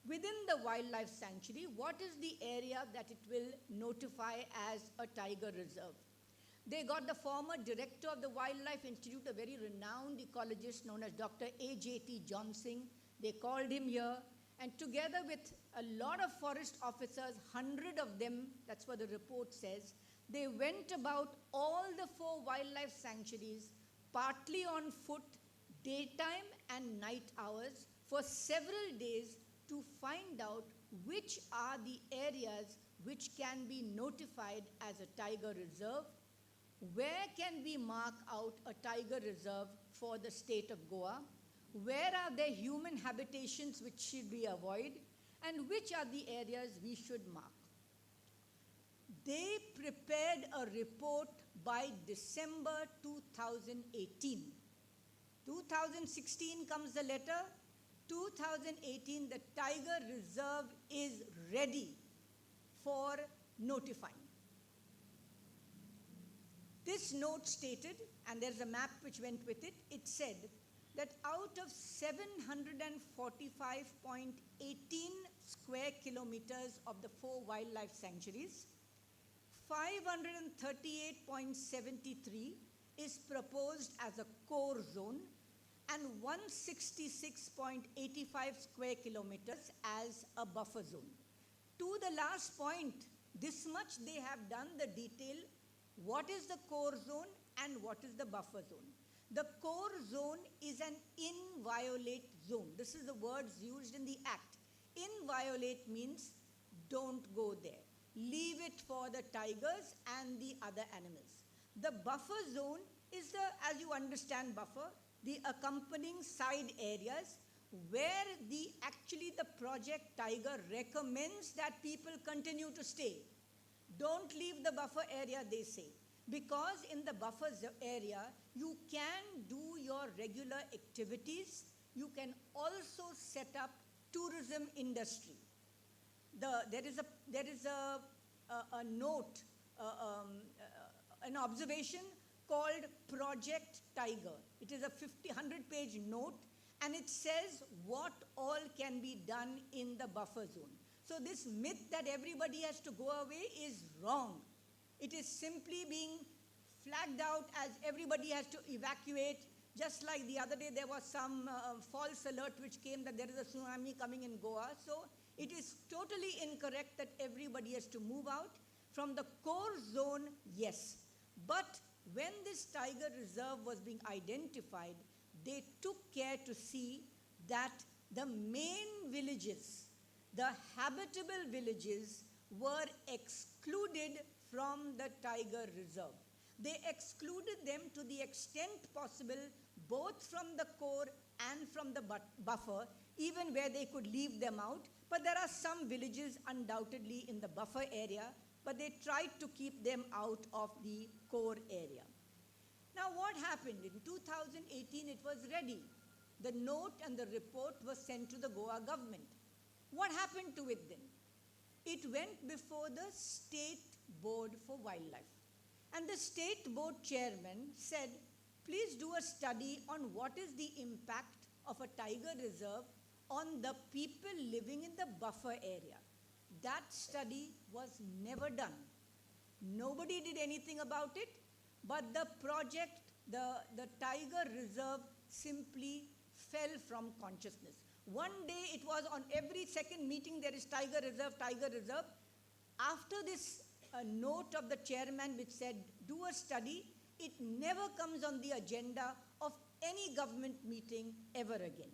within the wildlife sanctuary. What is the area that it will notify as a tiger reserve? They got the former director of the Wildlife Institute, a very renowned ecologist known as Dr. A.J.T. Johnson. They called him here, and together with a lot of forest officers, 100 of them, that's what the report says, they went about all the 4 wildlife sanctuaries, partly on foot, daytime and night hours, for several days to find out which are the areas which can be notified as a tiger reserve, where can we mark out a tiger reserve for the state of Goa, where are there human habitations which should we avoid, and which are the areas we should mark. They prepared a report by December 2018. 2016 comes the letter. 2018, the tiger reserve is ready for notifying. This note stated, and there's a map which went with it, it said that out of 745.18 square kilometers of the 4 wildlife sanctuaries, 538.73 is proposed as a core zone and 166.85 square kilometers as a buffer zone. To the last point, this much they have done the detail. What is the core zone and what is the buffer zone? The core zone is an inviolate zone. This is the words used in the act. Inviolate means don't go there. Leave it for the tigers and the other animals. The buffer zone is the, as you understand buffer, the accompanying side areas where actually the Project Tiger recommends that people continue to stay. Don't leave the buffer area, they say. Because in the buffer area, you can do your regular activities. You can also set up tourism industry. There is a note, an observation called Project Tiger. It is a 100-page note, and it says what all can be done in the buffer zone. So this myth that everybody has to go away is wrong. It is simply being flagged out as everybody has to evacuate. Just like the other day, there was some false alert which came that there is a tsunami coming in Goa. So it is totally incorrect that everybody has to move out. From the core zone, yes. But when this tiger reserve was being identified, they took care to see that the main villages, the habitable villages, were excluded from the tiger reserve. They excluded them to the extent possible, both from the core and from the buffer, even where they could leave them out. But there are some villages undoubtedly in the buffer area, but they tried to keep them out of the core area. Now what happened? In 2018, it was ready. The note and the report was sent to the Goa government. What happened to it then? It went before the State Board for Wildlife. And the State Board chairman said, please do a study on what is the impact of a tiger reserve on the people living in the buffer area. That study was never done. Nobody did anything about it, but the project, the tiger reserve, simply fell from consciousness. One day it was on every second meeting there is tiger reserve, tiger reserve. After this note of the chairman which said do a study, it never comes on the agenda of any government meeting ever again.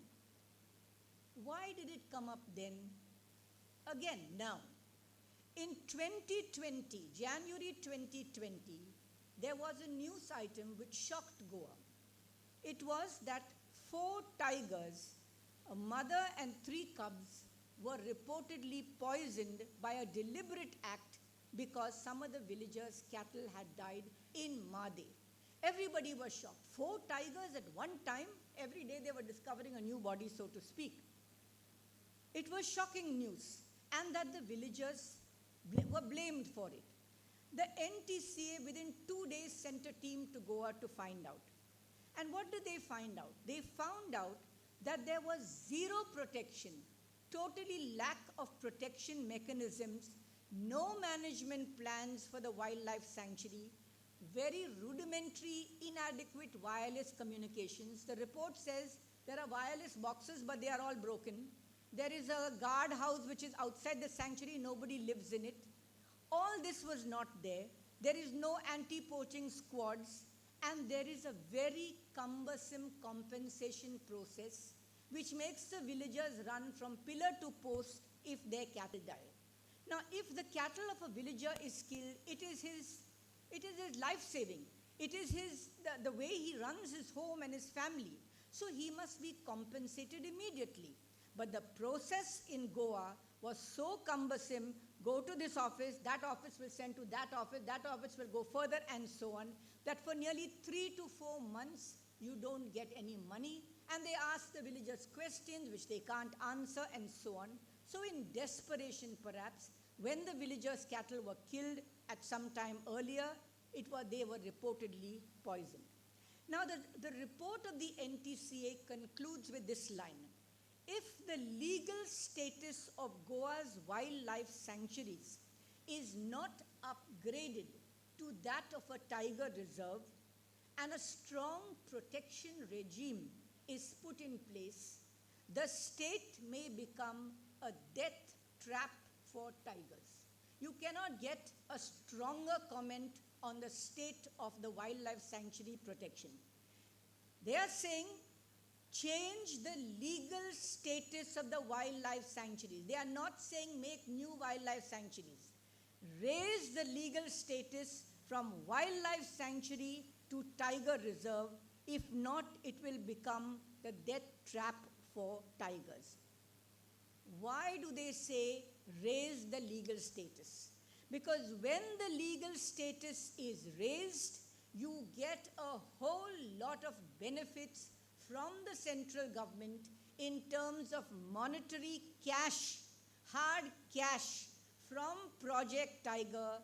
Why did it come up then? Again, now. In 2020, January 2020, there was a news item which shocked Goa. It was that 4 tigers, a mother and 3 cubs, were reportedly poisoned by a deliberate act because some of the villagers' cattle had died in Made. Everybody was shocked. 4 tigers at one time, every day they were discovering a new body, so to speak. It was shocking news, and that the villagers were blamed for it. The NTCA within 2 days sent a team to Goa to find out. And what did they find out? They found out that there was zero protection, totally lack of protection mechanisms, no management plans for the wildlife sanctuary, very rudimentary, inadequate wireless communications. The report says there are wireless boxes, but they are all broken. There is a guard house which is outside the sanctuary, nobody lives in it. All this was not there. There is no anti-poaching squads, and there is a very cumbersome compensation process which makes the villagers run from pillar to post if their cattle die. Now, if the cattle of a villager is killed, it is his life-saving. It is the way he runs his home and his family. So he must be compensated immediately. But the process in Goa was so cumbersome, go to this office, that office will send to that office will go further, and so on, that for nearly 3 to 4 months, you don't get any money. And they ask the villagers questions which they can't answer, and so on. So in desperation, perhaps, when the villagers' cattle were killed at some time earlier, they were reportedly poisoned. Now, the report of the NTCA concludes with this line. If the legal status of Goa's wildlife sanctuaries is not upgraded to that of a tiger reserve, and a strong protection regime is put in place, the state may become a death trap for tigers. You cannot get a stronger comment on the state of the wildlife sanctuary protection. They are saying, change the legal status of the wildlife sanctuaries. They are not saying make new wildlife sanctuaries. Raise the legal status from wildlife sanctuary to tiger reserve, If not, it will become the death trap for tigers. Why do they say raise the legal status? Because when the legal status is raised, you get a whole lot of benefits from the central government in terms of monetary cash, hard cash from Project Tiger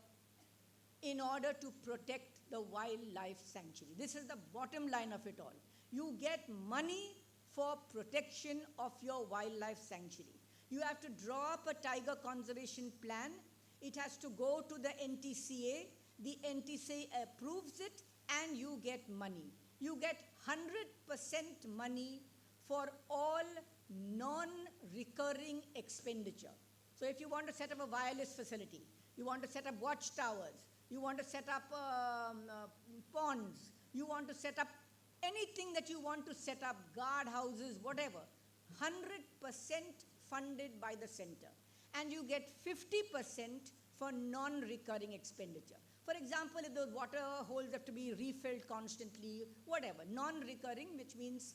in order to protect the wildlife sanctuary. This is the bottom line of it all. You get money for protection of your wildlife sanctuary. You have to draw up a tiger conservation plan. It has to go to the NTCA. The NTCA approves it and you get money. You get 100% money for all non-recurring expenditure. So if you want to set up a wireless facility, you want to set up watchtowers, you want to set up ponds, you want to set up anything that you want to set up, guard houses, whatever, 100% funded by the center. And you get 50% for non-recurring expenditure. For example, if those water holes have to be refilled constantly, whatever, non-recurring, which means,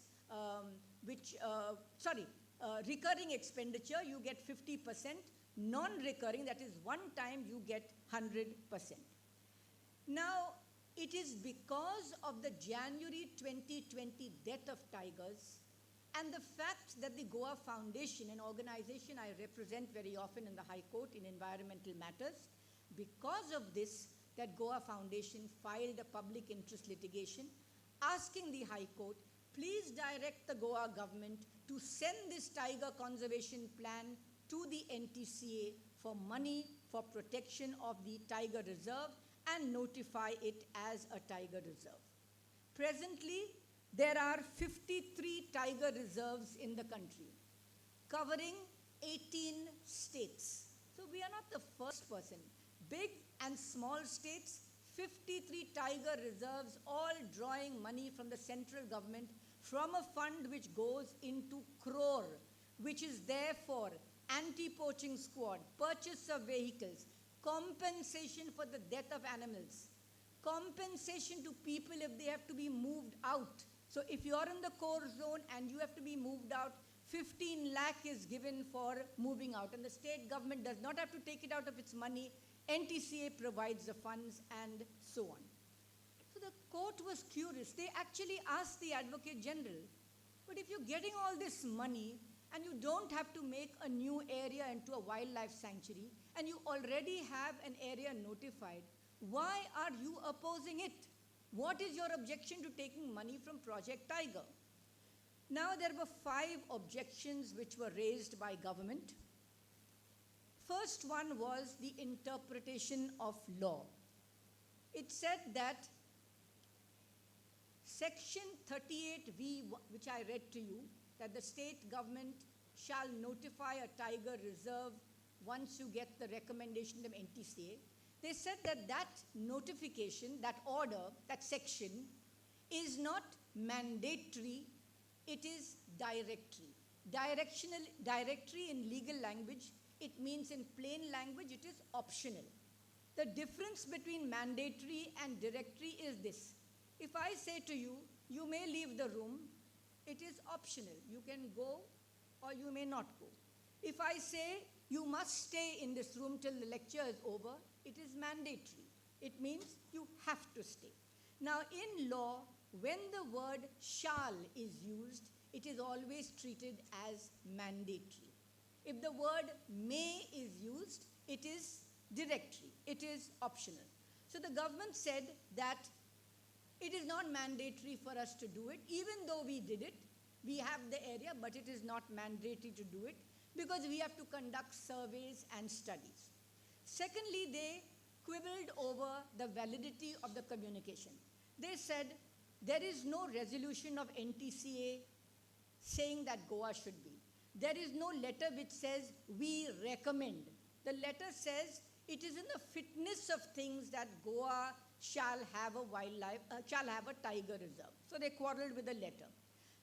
recurring expenditure, you get 50%. Non-recurring, that is one time, you get 100%. Now, it is because of the January 2020 death of tigers and the fact that the Goa Foundation, an organization I represent very often in the High Court in environmental matters, because of this, that Goa Foundation filed a public interest litigation asking the High Court, please direct the Goa government to send this tiger conservation plan to the NTCA for money for protection of the tiger reserve and notify it as a tiger reserve. Presently, there are 53 tiger reserves in the country, covering 18 states. So we are not the first person. Big and small states, 53 tiger reserves, all drawing money from the central government from a fund which goes into crore, which is there for anti-poaching squad, purchase of vehicles, compensation for the death of animals, compensation to people if they have to be moved out. So if you are in the core zone and you have to be moved out, 15 lakh is given for moving out. And the state government does not have to take it out of its money. NTCA provides the funds and so on. So the court was curious. They actually asked the Advocate General, but if you're getting all this money and you don't have to make a new area into a wildlife sanctuary and you already have an area notified, why are you opposing it? What is your objection to taking money from Project Tiger? Now there were 5 objections which were raised by government. First one was the interpretation of law. It said that Section 38V, which I read to you, that the state government shall notify a tiger reserve once you get the recommendation of NTCA. They said that that notification, that order, that section is not mandatory, it is directory. Directory in legal language, it means in plain language, it is optional. The difference between mandatory and directory is this. If I say to you, you may leave the room, it is optional. You can go or you may not go. If I say, you must stay in this room till the lecture is over, it is mandatory. It means you have to stay. Now in law, when the word shall is used, it is always treated as mandatory. If the word may is used, it is directory, it is optional. So the government said that it is not mandatory for us to do it, even though we did it. We have the area, but it is not mandatory to do it because we have to conduct surveys and studies. Secondly, they quibbled over the validity of the communication. They said there is no resolution of NTCA saying that Goa should be. There is no letter which says we recommend. The letter says it is in the fitness of things that Goa shall have a tiger reserve. So they quarreled with the letter.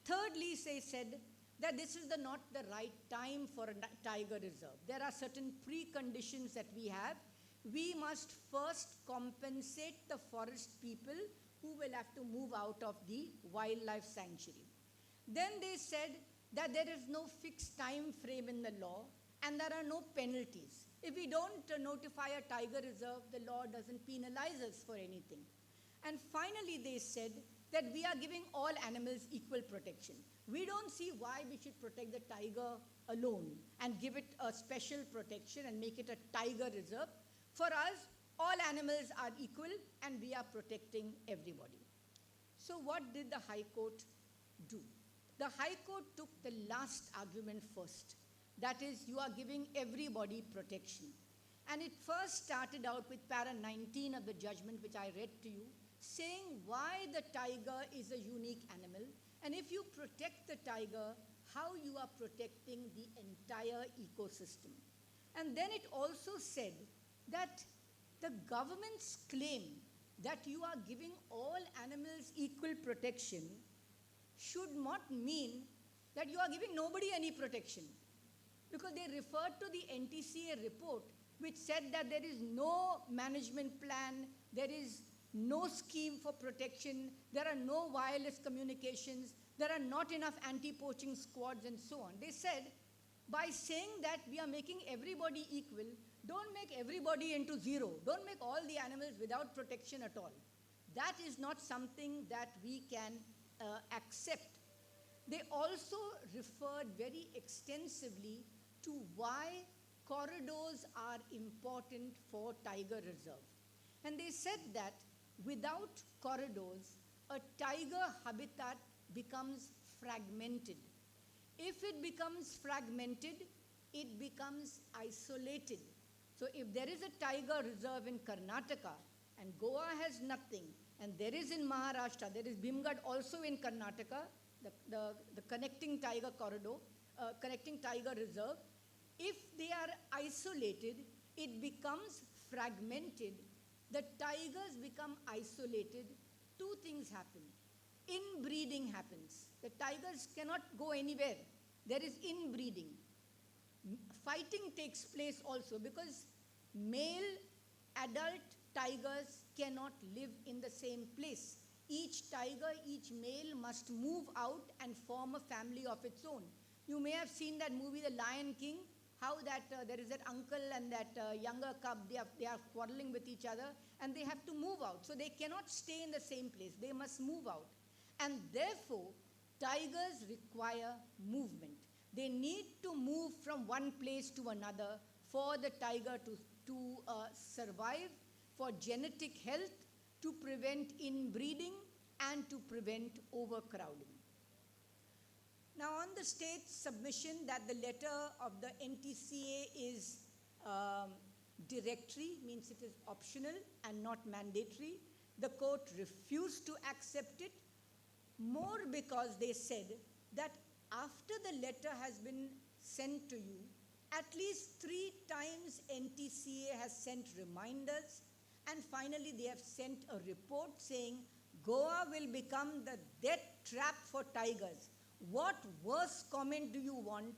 Thirdly, they said that this is not the right time for a tiger reserve. There are certain preconditions that we have. We must first compensate the forest people who will have to move out of the wildlife sanctuary. Then they said that there is no fixed time frame in the law and there are no penalties. If we don't notify a tiger reserve, the law doesn't penalize us for anything. And finally, they said that we are giving all animals equal protection. We don't see why we should protect the tiger alone and give it a special protection and make it a tiger reserve. For us, all animals are equal and we are protecting everybody. So what did the High Court do? The High Court took the last argument first. That is, you are giving everybody protection. And it first started out with para 19 of the judgment, which I read to you, saying why the tiger is a unique animal, and if you protect the tiger, how you are protecting the entire ecosystem. And then it also said that the government's claim that you are giving all animals equal protection should not mean that you are giving nobody any protection. Because they referred to the NTCA report, which said that there is no management plan, there is no scheme for protection, there are no wireless communications, there are not enough anti-poaching squads and so on. They said, by saying that we are making everybody equal, don't make everybody into zero. Don't make all the animals without protection at all. That is not something that we can accept. They also referred very extensively to why corridors are important for tiger reserve. And they said that without corridors, a tiger habitat becomes fragmented. If it becomes fragmented, it becomes isolated. So if there is a tiger reserve in Karnataka and Goa has nothing, and there is in Maharashtra, there is Bhimgad also in Karnataka, the connecting tiger corridor, connecting tiger reserve, if they are isolated, it becomes fragmented. The tigers become isolated. Two things happen. Inbreeding happens. The tigers cannot go anywhere. There is inbreeding. Fighting takes place also because male adult tigers cannot live in the same place. Each tiger, each male must move out and form a family of its own. You may have seen that movie, The Lion King, how that there is that uncle and that younger cub, they are quarreling with each other and they have to move out. So they cannot stay in the same place. They must move out. And therefore, tigers require movement. They need to move from one place to another for the tiger to survive, for genetic health, to prevent inbreeding, and to prevent overcrowding. Now, on the state's submission that the letter of the NTCA is directory, means it is optional and not mandatory, the court refused to accept it, more because they said that after the letter has been sent to you, at least 3 times NTCA has sent reminders, and finally they have sent a report saying Goa will become the death trap for tigers. What worse comment do you want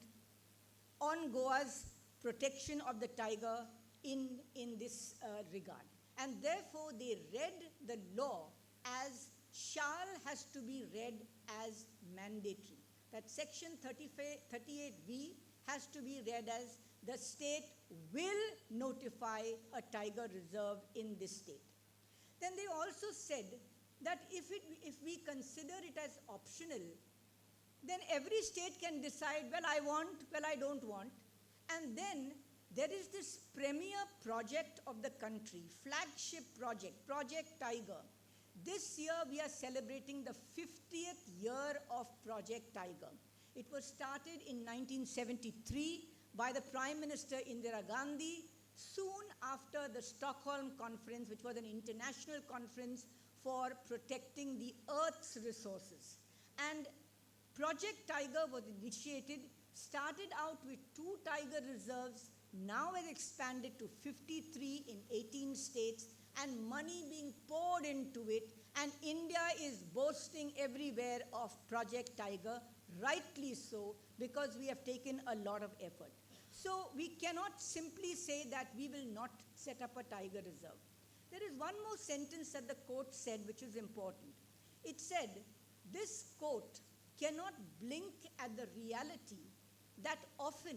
on Goa's protection of the tiger in this regard? And therefore they read the law as shall has to be read as mandatory. That section 38V has to be read as the state will notify a tiger reserve in this state. Then they also said that if we consider it as optional, then every state can decide, well, I want, well, I don't want. And then there is this premier project of the country, flagship project, Project Tiger. This year we are celebrating the 50th year of Project Tiger. It was started in 1973 by the Prime Minister Indira Gandhi, soon after the Stockholm Conference, which was an international conference for protecting the Earth's resources. And Project Tiger was initiated, started out with 2 tiger reserves, now has expanded to 53 in 18 states, and money being poured into it, and India is boasting everywhere of Project Tiger, rightly so, because we have taken a lot of effort. So we cannot simply say that we will not set up a tiger reserve. There is one more sentence that the court said which is important. It said, this court cannot blink at the reality that often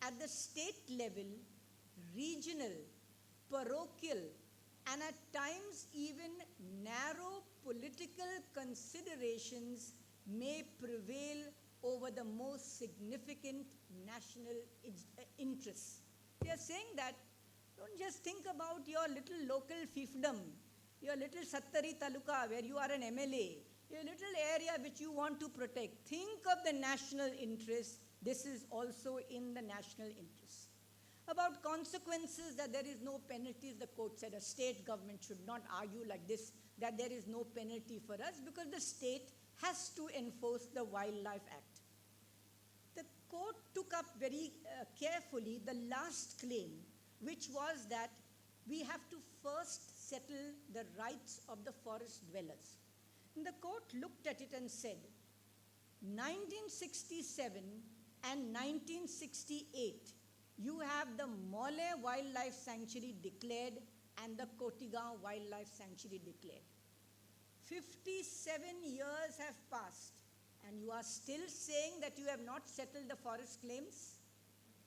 at the state level, regional, parochial, and at times even narrow political considerations may prevail over the most significant national interests. We are saying that don't just think about your little local fiefdom, your little Sattari Taluka where you are an MLA, your little area which you want to protect. Think of the national interest. This is also in the national interest. About consequences, that there is no penalties, the court said a state government should not argue like this, that there is no penalty for us because the state has to enforce the Wildlife Act. The court took up very carefully the last claim, which was that we have to first settle the rights of the forest dwellers. And the court looked at it and said, 1967 and 1968, you have the Mole Wildlife Sanctuary declared and the Kotigaon Wildlife Sanctuary declared. 57 years have passed and you are still saying that you have not settled the forest claims?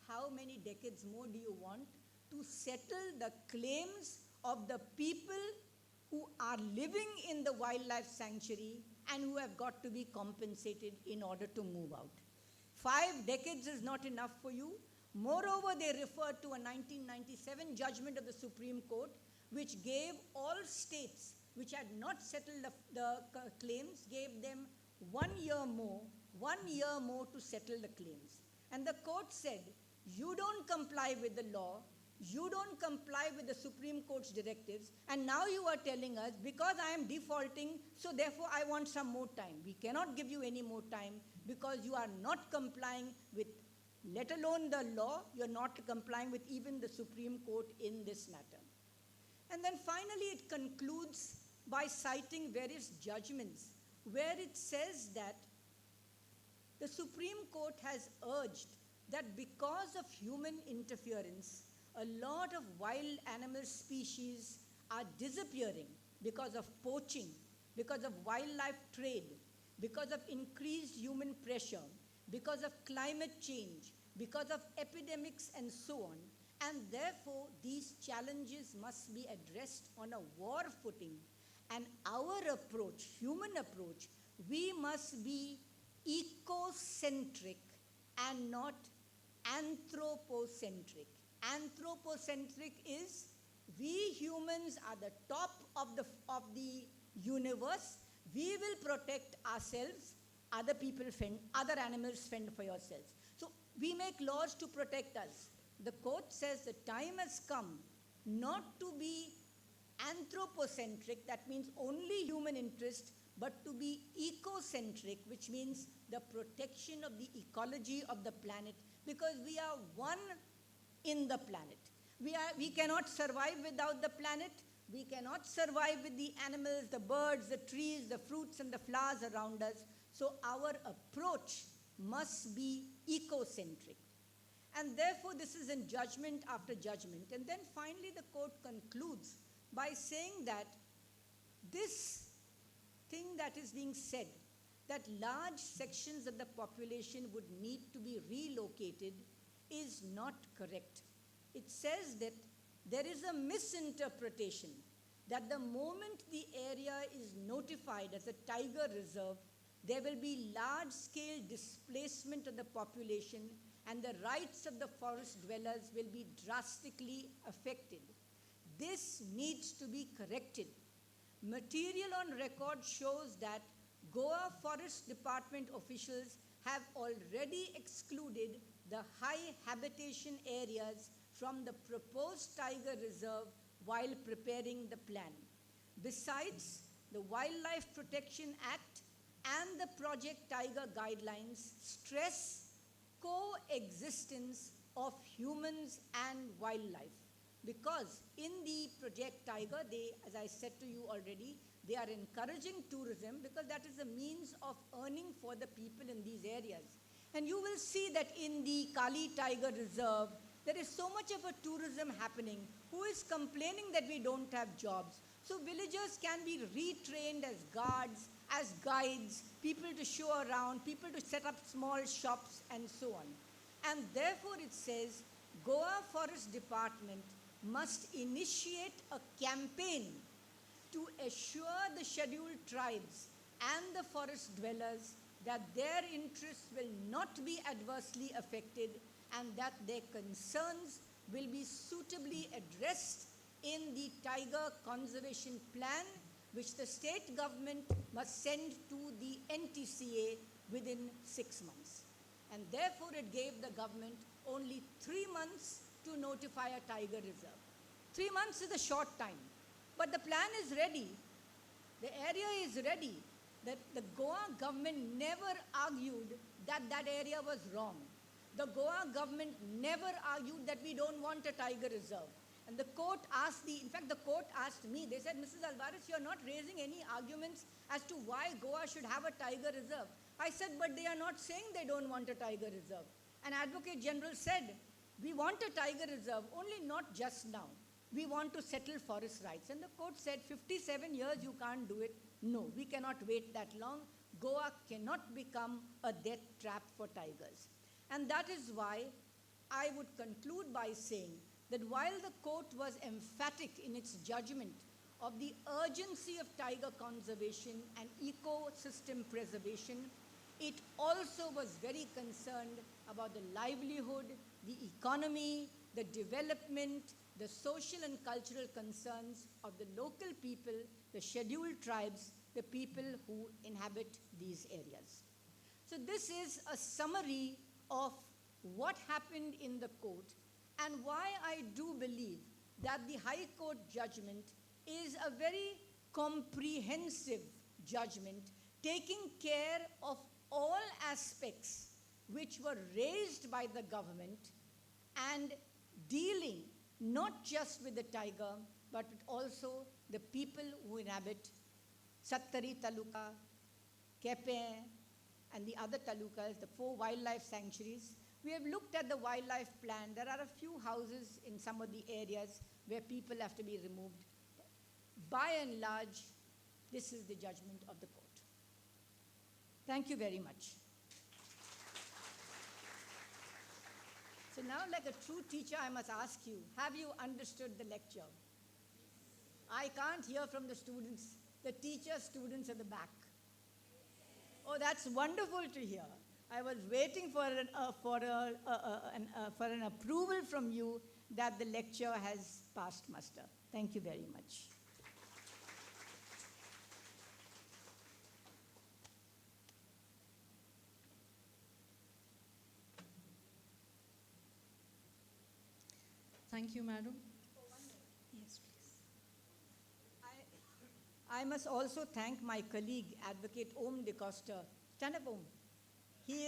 How many decades more do you want to settle the claims of the people who are living in the wildlife sanctuary and who have got to be compensated in order to move out? 5 decades is not enough for you. Moreover, they referred to a 1997 judgment of the Supreme Court which gave all states which had not settled the claims, gave them 1 year more to settle the claims. And the court said, you don't comply with the law, you don't comply with the Supreme Court's directives, and now you are telling us, because I am defaulting, so therefore I want some more time. We cannot give you any more time because you are not complying with, let alone the law, you are not complying with even the Supreme Court in this matter. And then finally it concludes by citing various judgments where it says that the Supreme Court has urged that because of human interference, a lot of wild animal species are disappearing because of poaching, because of wildlife trade, because of increased human pressure, because of climate change, because of epidemics and so on. And therefore, these challenges must be addressed on a war footing. And our approach, human approach, we must be ecocentric and not anthropocentric. Anthropocentric is we humans are the top of the universe. We will protect ourselves. Other people fend, other animals fend for yourselves. So we make laws to protect us. The court says the time has come not to be anthropocentric, that means only human interest, but to be ecocentric, which means the protection of the ecology of the planet, because we are one in the planet. We cannot survive without the planet. We cannot survive with the animals, the birds, the trees, the fruits and the flowers around us. So our approach must be ecocentric. And therefore this is in judgment after judgment. And then finally the court concludes by saying that this thing that is being said, that large sections of the population would need to be relocated, is not correct. It says that there is a misinterpretation that the moment the area is notified as a tiger reserve, there will be large-scale displacement of the population and the rights of the forest dwellers will be drastically affected. This needs to be corrected. Material on record shows that Goa Forest Department officials have already excluded the high habitation areas from the proposed tiger reserve while preparing the plan. Besides, the Wildlife Protection Act and the Project Tiger guidelines stress coexistence of humans and wildlife. Because in the Project Tiger, they, as I said to you already, they are encouraging tourism because that is a means of earning for the people in these areas. And you will see that in the Kali Tiger Reserve, There is so much of a tourism happening. Who is complaining that we don't have jobs? So villagers can be retrained as guards, as guides, people to show around, people to set up small shops and so on. And therefore it says Goa Forest Department must initiate a campaign to assure the scheduled tribes and the forest dwellers that their interests will not be adversely affected and that their concerns will be suitably addressed in the tiger conservation plan, which the state government must send to the NTCA within 6 months. And therefore it gave the government only 3 months to notify a tiger reserve. 3 months is a short time, but the plan is ready. The area is ready. The Goa government never argued that that area was wrong. The Goa government never argued that we don't want a tiger reserve. And the court asked in fact the court asked me, they said, Mrs. Alvarez, you're not raising any arguments as to why Goa should have a tiger reserve. I said, but they are not saying they don't want a tiger reserve. And Advocate General said, we want a tiger reserve, only not just now. We want to settle forest rights. And the court said, 57 years you can't do it. No, we cannot wait that long. Goa cannot become a death trap for tigers. And that is why I would conclude by saying that while the court was emphatic in its judgment of the urgency of tiger conservation and ecosystem preservation, it also was very concerned about the livelihood, the economy, the development, the social and cultural concerns of the local people, the scheduled tribes, the people who inhabit these areas. So this is a summary of what happened in the court and why I do believe that the High Court judgment is a very comprehensive judgment, taking care of all aspects which were raised by the government and dealing not just with the tiger, but also the people who inhabit Sattari Taluka, Kepe, and the other talukas, the 4 wildlife sanctuaries. We have looked at the wildlife plan. There are a few houses in some of the areas where people have to be removed. By and large, this is the judgment of the court. Thank you very much. So now, like a true teacher, I must ask you, have you understood the lecture? I can't hear from the students, the teacher students at the back. Oh, that's wonderful to hear. I was waiting for an approval from you that the lecture has passed muster. Thank you very much. Thank you, madam. Yes, please. I must also thank my colleague, Advocate Om De Costa. Stand up, Om. He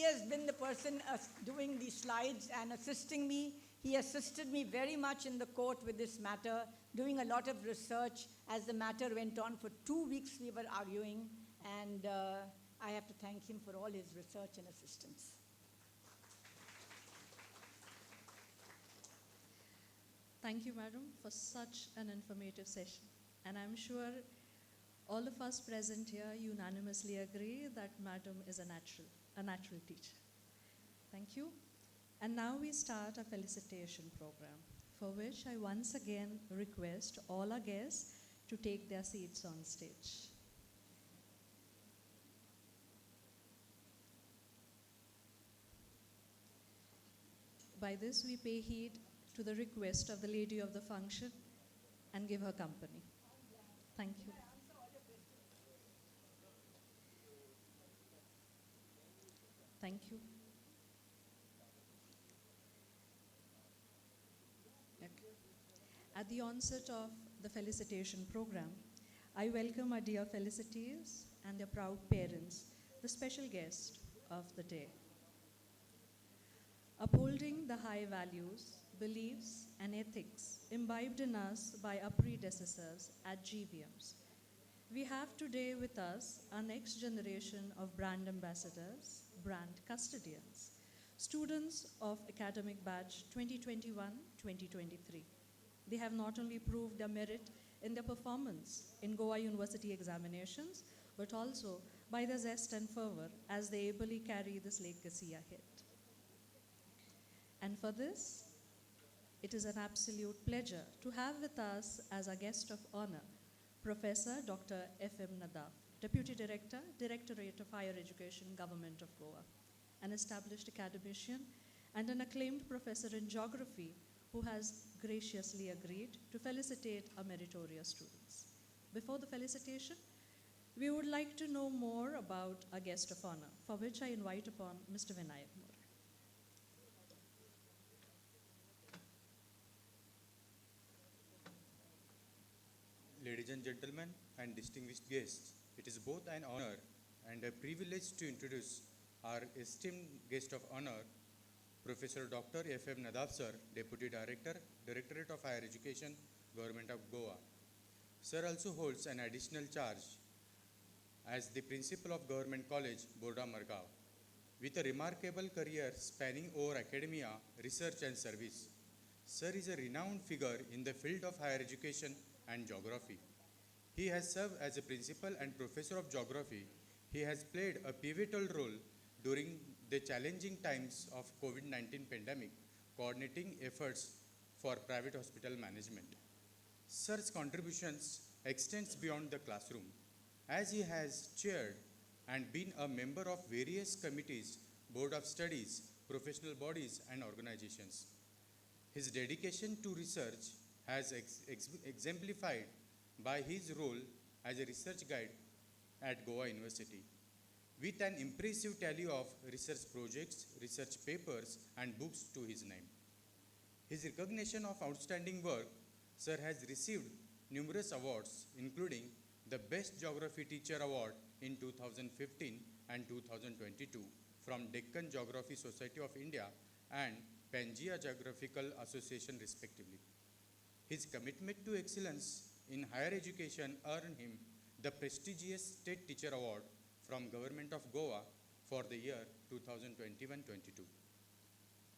has been the person doing the slides and assisting me. He assisted me very much in the court with this matter, doing a lot of research. As the matter went on for 2 weeks, we were arguing, and I have to thank him for all his research and assistance. Thank you, madam, for such an informative session. And I'm sure all of us present here unanimously agree that madam is a natural teacher. Thank you. And now we start a felicitation program, for which I once again request all our guests to take their seats on stage. By this, we pay heed to the request of the lady of the function and give her company. Thank you. Thank you. Okay. At the onset of the felicitation program, I welcome our dear felicities and their proud parents, the special guest of the day. Upholding the high values, beliefs, and ethics imbibed in us by our predecessors at GVMs, we have today with us our next generation of brand ambassadors, brand custodians, Students of academic batch 2021-2023. They have not only proved their merit in their performance in Goa University examinations, but also by their zest and fervor as they ably carry this legacy ahead. And for this, it is an absolute pleasure to have with us as our guest of honor, Professor Dr. F.M. Nadaf, Deputy Director, Directorate of Higher Education, Government of Goa, an established academician and an acclaimed professor in geography who has graciously agreed to felicitate our meritorious students. Before the felicitation, we would like to know more about our guest of honor, for which I invite upon Mr. Vinayak More. Ladies and gentlemen and distinguished guests, it is both an honor and a privilege to introduce our esteemed guest of honor, Professor Dr. F.M. Nadaf sir, Deputy Director, Directorate of Higher Education, Government of Goa. Sir also holds an additional charge as the Principal of Government College, Borda Margao, with a remarkable career spanning over academia, research and service. Sir is a renowned figure in the field of higher education and geography. He has served as a principal and professor of geography. He has played a pivotal role during the challenging times of COVID-19 pandemic, coordinating efforts for private hospital management. Sir's contributions extends beyond the classroom, as he has chaired and been a member of various committees, board of studies, professional bodies and organizations. His dedication to research has exemplified by his role as a research guide at Goa University, with an impressive tally of research projects, research papers, and books to his name. His recognition of outstanding work, Sir has received numerous awards, including the Best Geography Teacher Award in 2015 and 2022 from Deccan Geography Society of India and Pangaea Geographical Association respectively. His commitment to excellence in higher education earned him the prestigious State Teacher Award from Government of Goa for the year 2021-22.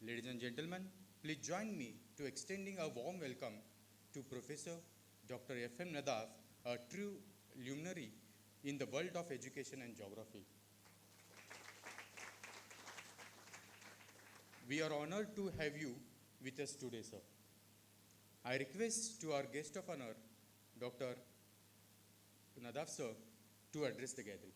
Ladies and gentlemen, please join me to extending a warm welcome to Professor Dr. F.M. Nadaf, a true luminary in the world of education and geography. We are honored to have you with us today, sir. I request to our guest of honor, Dr. Nadaf sir, to address the gathering.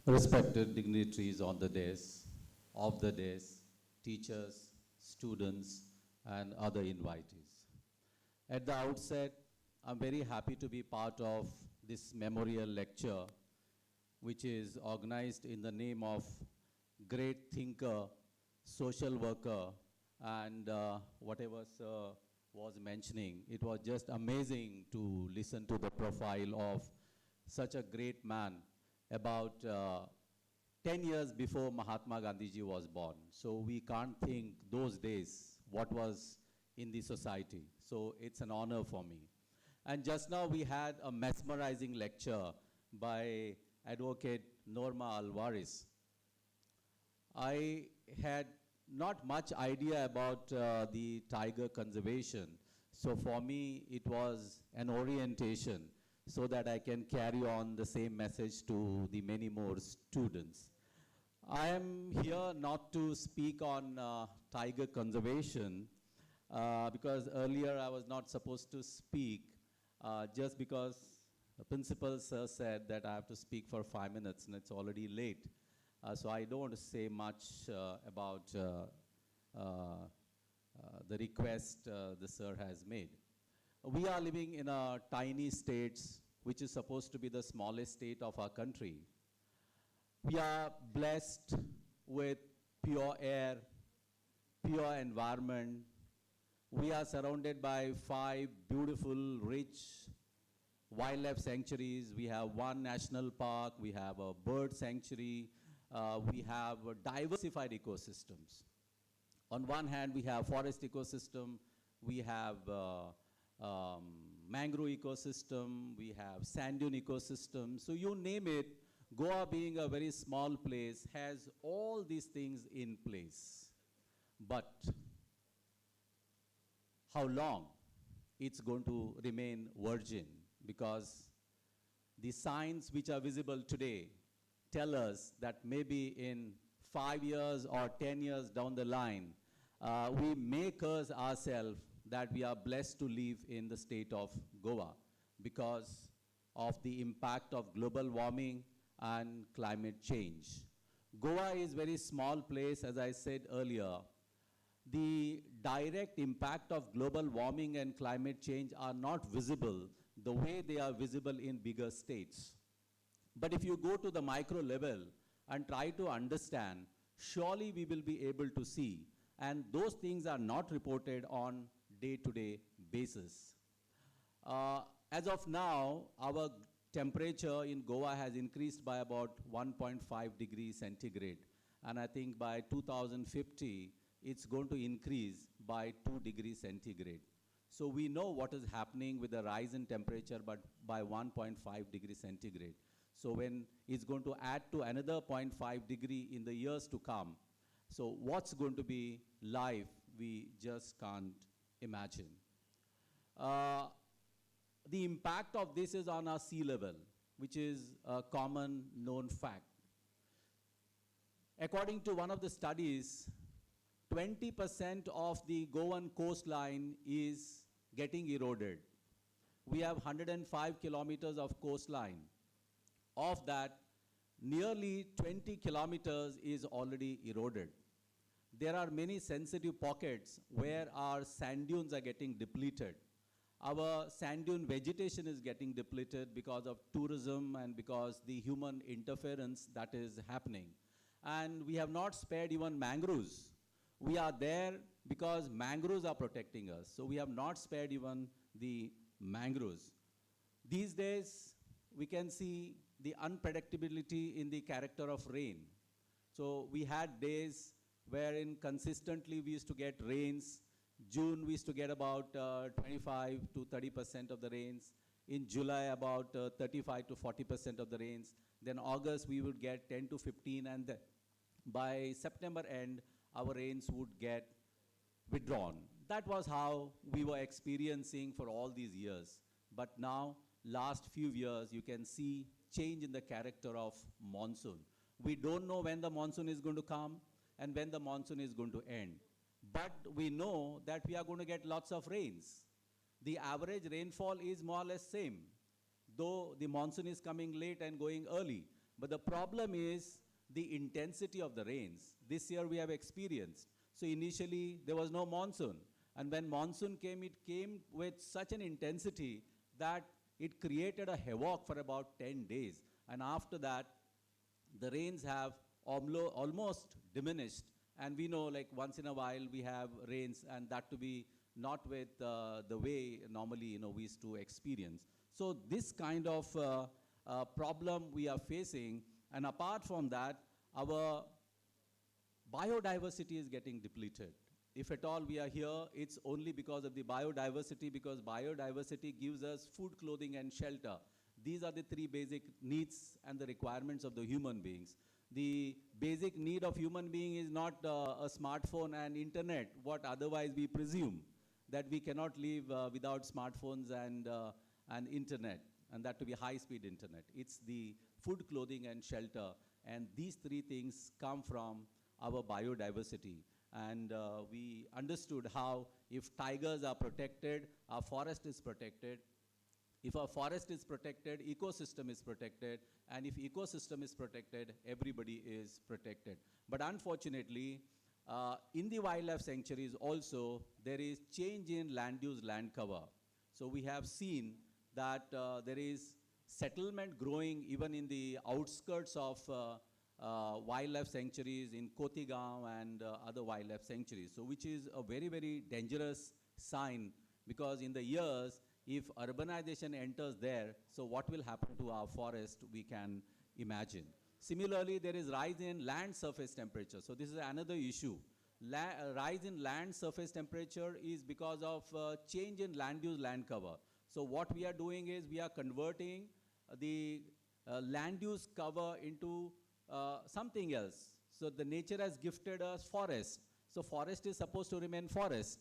Respected dignitaries on the dais, of the dais, teachers, students, and other invitees. At the outset, I'm very happy to be part of this memorial lecture, which is organized in the name of great thinker, social worker, and whatever Sir was mentioning. It was just amazing to listen to the profile of such a great man about 10 years before Mahatma Gandhi was born. So we can't think those days what was in the society. So it's an honor for me. And just now we had a mesmerizing lecture by Advocate Norma Alvarez. I had not much idea about the tiger conservation. So for me, it was an orientation so that I can carry on the same message to the many more students. I am here not to speak on tiger conservation because earlier I was not supposed to speak just because the principal sir said that I have to speak for 5 minutes and it's already late. So I don't want to say much about the request the sir has made. We are living in a tiny state which is supposed to be the smallest state of our country. We are blessed with pure air, pure environment. We are surrounded by 5 beautiful, rich wildlife sanctuaries. We have 1 national park, we have a bird sanctuary, we have diversified ecosystems. On one hand, we have forest ecosystem, we have mangrove ecosystem, we have sand dune ecosystem. So you name it, Goa being a very small place has all these things in place. But how long it's going to remain virgin? Because the signs which are visible today tell us that maybe in 5 years or 10 years down the line, we may curse ourselves that we are blessed to live in the state of Goa because of the impact of global warming and climate change. Goa is very small place, as I said earlier. The direct impact of global warming and climate change are not visible the way they are visible in bigger states. But if you go to the micro level and try to understand, surely we will be able to see. And those things are not reported on day-to-day basis. As of now, our temperature in Goa has increased by about 1.5 degrees centigrade. And I think by 2050, it's going to increase by 2 degrees centigrade. So we know what is happening with the rise in temperature, but by 1.5 degrees centigrade. So when it's going to add to another 0.5 degree in the years to come, so what's going to be life, we just can't imagine. The impact of this is on our sea level, which is a common known fact. According to one of the studies, 20% of the Goan coastline is getting eroded. We have 105 kilometers of coastline. Of that, nearly 20 kilometers is already eroded. There are many sensitive pockets where our sand dunes are getting depleted. Our sand dune vegetation is getting depleted because of tourism and because the human interference that is happening. And we have not spared even mangroves. We are there because mangroves are protecting us. So we have not spared even the mangroves. These days, we can see the unpredictability in the character of rain. So we had days wherein consistently we used to get rains. June, we used to get about 25 to 30% of the rains. In July, about 35 to 40% of the rains. Then August, we would get 10 to 15, and by September end, our rains would get withdrawn. That was how we were experiencing for all these years. But now, last few years, you can see change in the character of monsoon. We don't know when the monsoon is going to come and when the monsoon is going to end. But we know that we are going to get lots of rains. The average rainfall is more or less same, though the monsoon is coming late and going early. But the problem is the intensity of the rains. This year we have experienced. So initially there was no monsoon. And when monsoon came, it came with such an intensity that it created a havoc for about 10 days. And after that, the rains have almost diminished. And we know, like, once in a while we have rains, and that to be not with the way normally we used to experience. So this kind of problem we are facing, and apart from that, our biodiversity is getting depleted. If at all we are here, it's only because of the biodiversity, because biodiversity gives us food, clothing, and shelter. These are the three basic needs and the requirements of the human beings. The basic need of human being is not a smartphone and internet, what otherwise we presume, that we cannot live without smartphones and internet, and that to be high-speed internet. It's the food, clothing, and shelter, and these three things come from our biodiversity. And we understood how if tigers are protected, our forest is protected. If our forest is protected, ecosystem is protected, and if ecosystem is protected, everybody is protected. But unfortunately, in the wildlife sanctuaries also, there is change in land use, land cover. So we have seen that there is settlement growing even in the outskirts of wildlife sanctuaries in Kotigaon and other wildlife sanctuaries. So which is a very, very dangerous sign, because in the years, if urbanization enters there, so what will happen to our forest, we can imagine. Similarly, there is rise in land surface temperature. So this is another issue. rise in land surface temperature is because of change in land use, land cover. So what we are doing is we are converting the land use cover into something else. So the nature has gifted us forest. So forest is supposed to remain forest.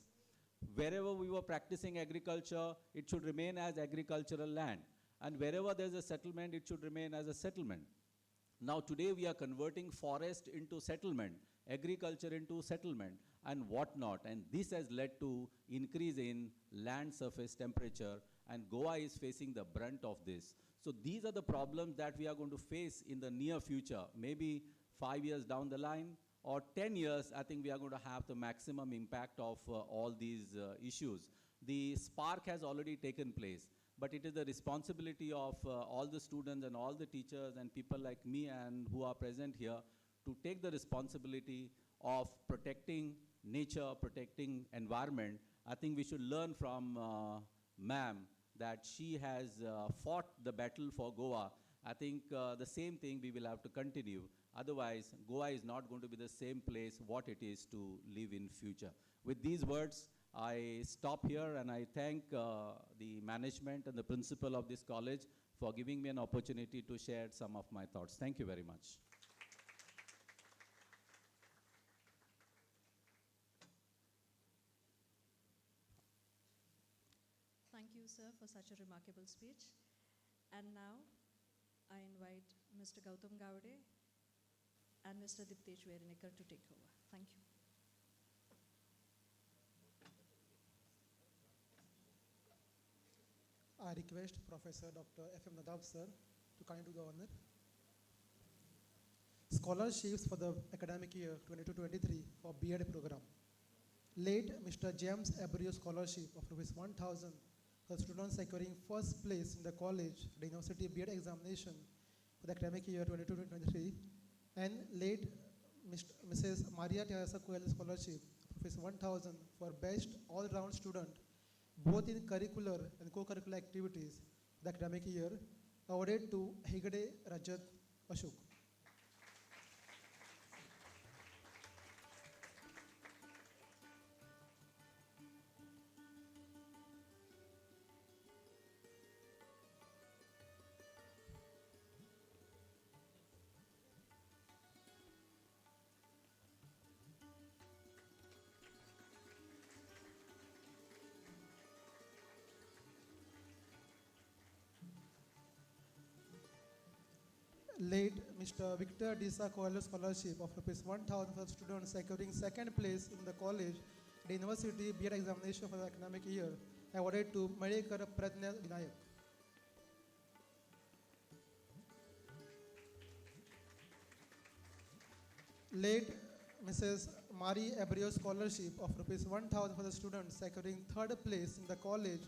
Wherever we were practicing agriculture, it should remain as agricultural land. And wherever there's a settlement, it should remain as a settlement. Now today we are converting forest into settlement, agriculture into settlement, and whatnot. And this has led to increase in land surface temperature, and Goa is facing the brunt of this. So these are the problems that we are going to face in the near future. Maybe 5 years down the line or 10 years, I think we are going to have the maximum impact of all these issues. The spark has already taken place, but it is the responsibility of all the students and all the teachers and people like me and who are present here to take the responsibility of protecting nature, protecting environment. I think we should learn from ma'am that she has fought the battle for Goa. I think the same thing we will have to continue. Otherwise, Goa is not going to be the same place what it is to live in future. With these words, I stop here and I thank the management and the principal of this college for giving me an opportunity to share some of my thoughts. Thank you very much. Thank you, sir, for such a remarkable speech. And now, I invite Mr. Gautam Gowde and Mr. Diptesh Verinikar to take over. Thank you. I request Professor Dr. F.M. Nadab sir to come to the honor. Scholarships for the academic year 22-23 for B.Ed program. Late Mr. James Abreu Scholarship of ₹1,000 for students securing first place in the college, the university B.Ed examination for the academic year 22-23, and late Mrs. Maria Teresa Coelho Scholarship of ₹1,000 for best all-round student, both in curricular and co-curricular activities the academic year, awarded to Hegde Rajat Ashok. Late Mr. Victor Disa Coelho Scholarship of ₹1,000 for students securing second place in the college, the university B.Ed examination for the academic year, awarded to Madekar Pradnya Vinayak. Late Mrs. Marie Abreu Scholarship of ₹1,000 for the students securing third place in the college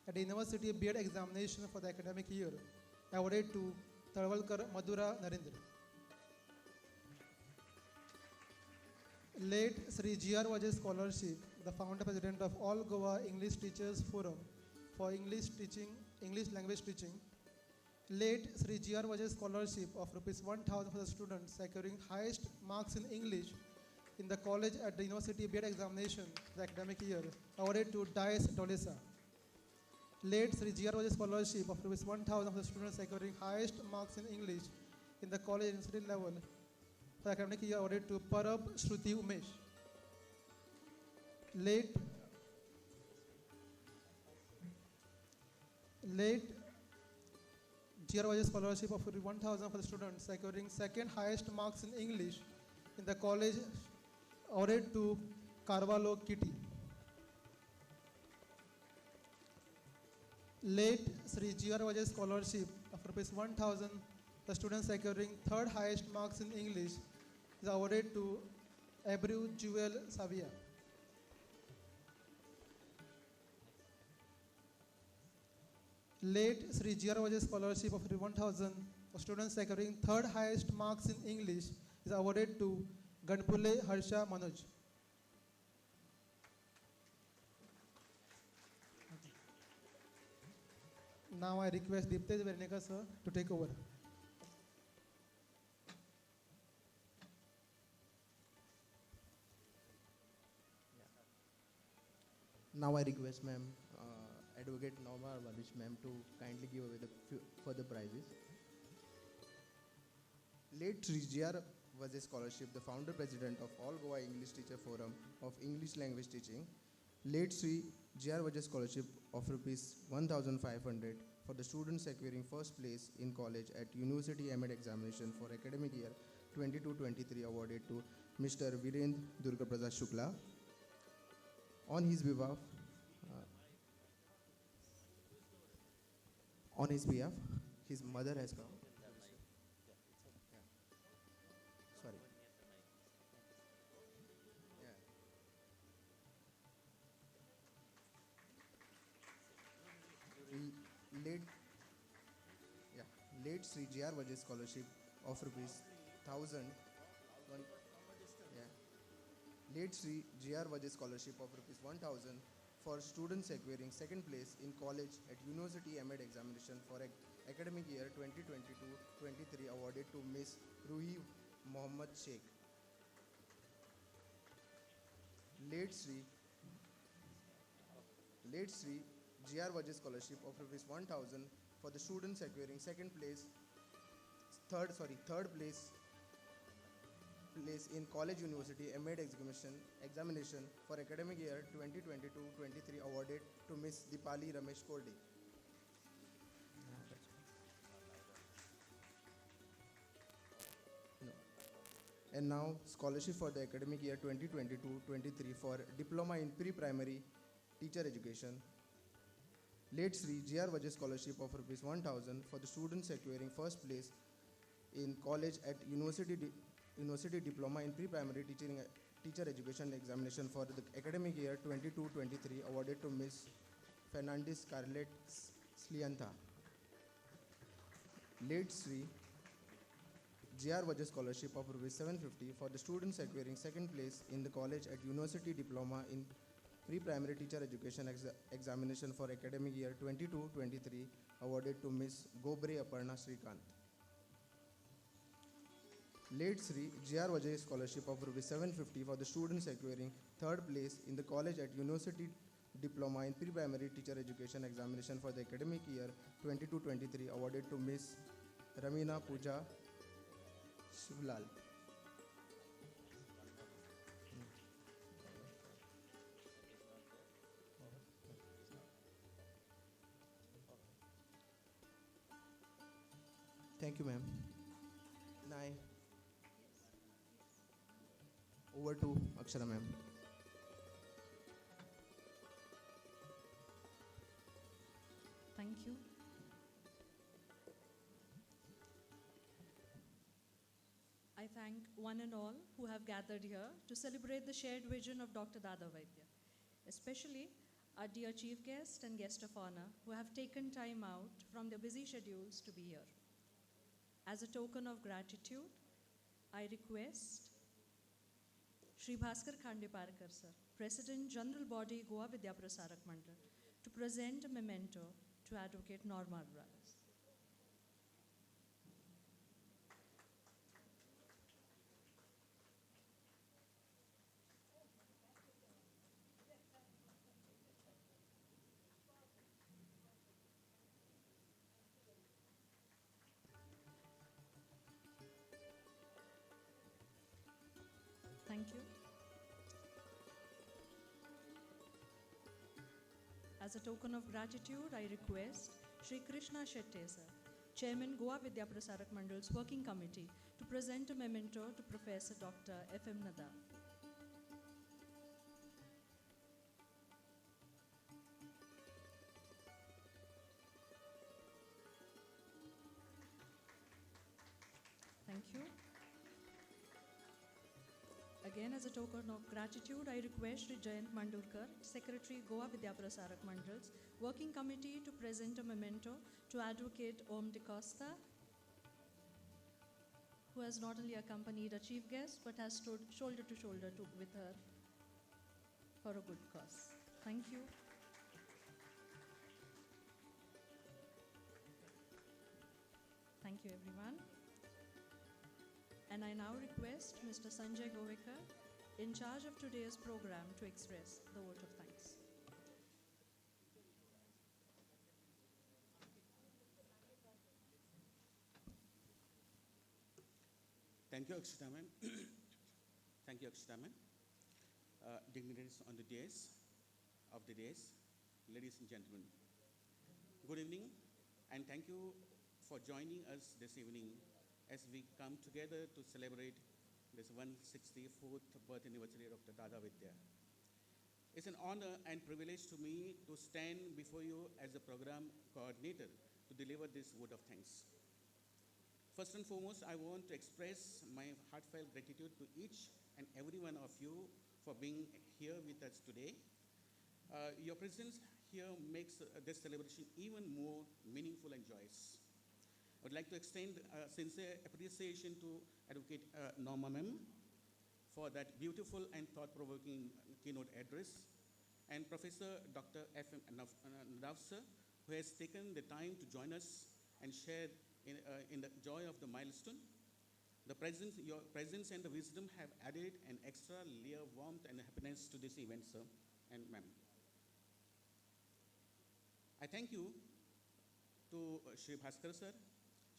at the university B.Ed examination for the academic year, awarded to Tarvalkar Madhura Narendra. Late Sri G.R. Vajay Scholarship, the founder president of All Goa English Teachers Forum for English language teaching. Late Sri G.R. Vajay Scholarship of ₹1,000 for the students securing highest marks in English in the college at the university B.Ed examination the academic year, awarded to Dias Dolesa. Late Sri G.R. Vajay Scholarship of ₹1,000 for the students securing highest marks in English in the college university level for the academic year, awarded to Parab Shruti Umesh. Late G.R. Vajay Scholarship of ₹1,000 for the students securing second highest marks in English in the college, awarded to Carvalho Kitty. Late Sri G.R. Vajay Scholarship of ₹1,000 for students securing third highest marks in English is awarded to Abreu Jewel Savia. Late Sri G.R. Vajay Scholarship of ₹1,000 for students securing third highest marks in English is awarded to Ganpule Harsha Manoj. Now I request Diptesh Verinikar sir to take over. Now I request ma'am, Advocate Norma Valish ma'am to kindly give away the further prizes. Late Sri G.R. was a scholarship, the founder president of All Goa English Teacher Forum of English Language Teaching. Late Sri G.R. was a scholarship of rupees 1,500 for the students securing first place in college at University M.Ed examination for academic year 22-23 awarded to Mr. Virendra Durgaprasad Shukla. On his behalf, his mother has come. Sorry. Late, late Sri G.R. Vajay scholarship of rupees 1,000. Late Sri G.R. Vajay scholarship of rupees 1,000 for students acquiring second place in college at University M.Ed examination for academic year 2022-23 awarded to Miss Ruhi Mohammad Sheikh. Late Sri G.R. Vajay scholarship of rupees 1,000 for the students acquiring third place in college university M.Ed examination for academic year 2022-23 awarded to Miss Dipali Ramesh Korde. No. And now scholarship for the academic year 2022-23 for diploma in pre-primary teacher education. Late Sri G.R. Vajay scholarship of rupees 1,000 for the students acquiring first place in college at University Diploma in Pre-Primary Teacher Education Examination for the academic year 22-23 awarded to Miss Fernandez Scarlett Slianta. Late Sri G.R. Vajay scholarship of rupees 750 for the students acquiring second place in the college at University Diploma in Pre-Primary Teacher Education Examination for academic year 22-23 awarded to Miss Gobre Aparna Srikant. Late Sri G.R. Vajay scholarship of rupees 750 for the students acquiring third place in the college at University Diploma in Pre-Primary Teacher Education Examination for the academic year 22-23 awarded to Miss Ramina Pooja Shivlal. Thank you, ma'am. Now, over to Akshara, ma'am. Thank you. I thank one and all who have gathered here to celebrate the shared vision of Dr. Dada Vaidya, especially our dear chief guest and guest of honor who have taken time out from their busy schedules to be here. As a token of gratitude, I request Shri Bhaskar Khandeparkar sir, President General Body Goa Vidya Prasarak Mandal, to present a memento to Advocate Norma Valish. Thank you. As a token of gratitude, I request Shri Krishna Shetty sir, Chairman Goa Vidya Prasarak Mandal's Working Committee, to present a memento to Professor Dr. F.M. Dada. Thank you. Again, as a token of gratitude, I request Shri Jayant Mandurkar, Secretary Goa Vidya Prasarak Mandal's Working Committee, to present a memento to Advocate Om De Costa, who has not only accompanied a chief guest but has stood shoulder to shoulder with her for a good cause. Thank you. Thank you, everyone. And I now request Mr. Sanjay Govekar, in charge of today's program, to express the vote of thanks. Thank you, Akshita ma'am. Thank you, Akshita ma'am. Dignitaries on the days, ladies and gentlemen. Good evening, and thank you for joining us this evening as we come together to celebrate this 164th birth anniversary of Dr. Dada Vaidya. It's an honor and privilege to me to stand before you as a program coordinator to deliver this vote of thanks. First and foremost, I want to express my heartfelt gratitude to each and every one of you for being here with us today. Your presence here makes this celebration even more meaningful and joyous. I would like to extend sincere appreciation to Advocate Norma Mem for that beautiful and thought-provoking keynote address, and Professor Dr. F.M. Navsar, who has taken the time to join us and share in the joy of the milestone. Your presence and the wisdom have added an extra layer of warmth and happiness to this event, sir and ma'am. I thank you to Shri Bhaskar sir,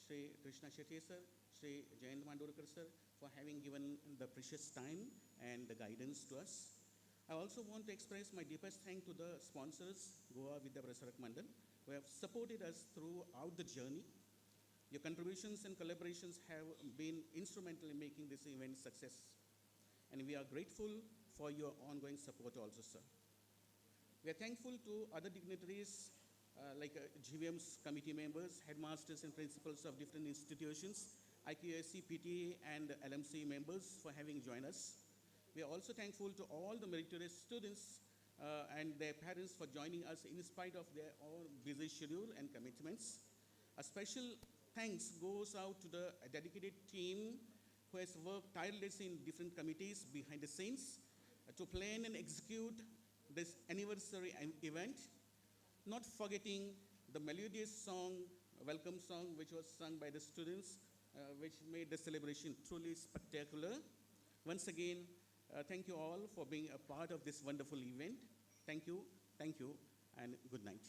Shri Krishna Shetty sir, Shri Jayant Mandurkar sir for having given the precious time and the guidance to us. I also want to express my deepest thanks to the sponsors, Goa Vidya Prasarak Mandal, who have supported us throughout the journey. Your contributions and collaborations have been instrumental in making this event a success, and we are grateful for your ongoing support also, sir. We are thankful to other dignitaries like GVM's committee members, headmasters and principals of different institutions, IQAC, PTA and LMC members for having joined us. We are also thankful to all the meritorious students and their parents for joining us in spite of their own busy schedule and commitments. A special thanks goes out to the dedicated team who has worked tirelessly in different committees behind the scenes to plan and execute this anniversary event, not forgetting the melodious song, welcome song, which was sung by the students, which made the celebration truly spectacular. Once again, thank you all for being a part of this wonderful event. Thank you, and good night.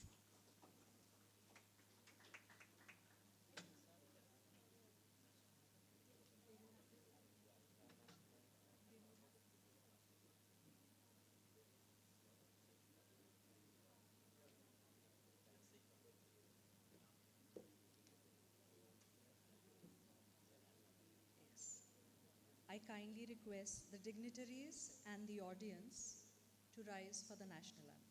Yes. I kindly request the dignitaries and the audience to rise for the national anthem.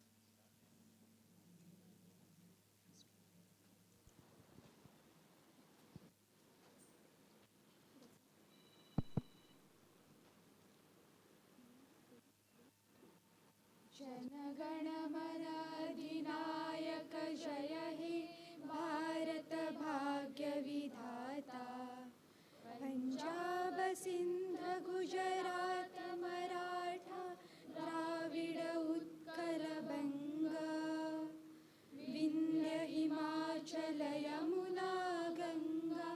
जनगणमनाधिनायक जय हे भारत भाग्य विधाता पंजाब सिंध गुजरात मराठा द्राविड उत्कल बंगा विंध्य हिमाचल यमुना गंगा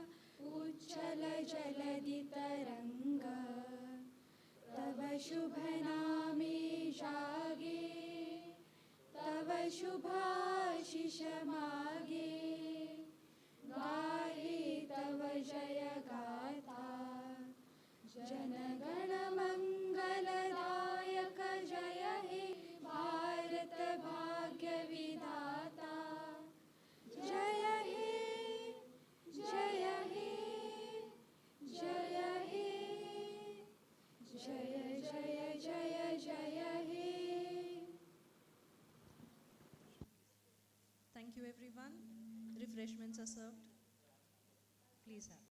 उच्चल जलधि तरंगा तव शुभ नामे जागे तव शुभाशिष मागे गाहे तव जय गाथा जनगण मंगलदायक जय हे भारत भाग्य विधाता जय हे जय हे जय हे जय जय जय जय हे. Thank you, everyone. Refreshments are served. Please have.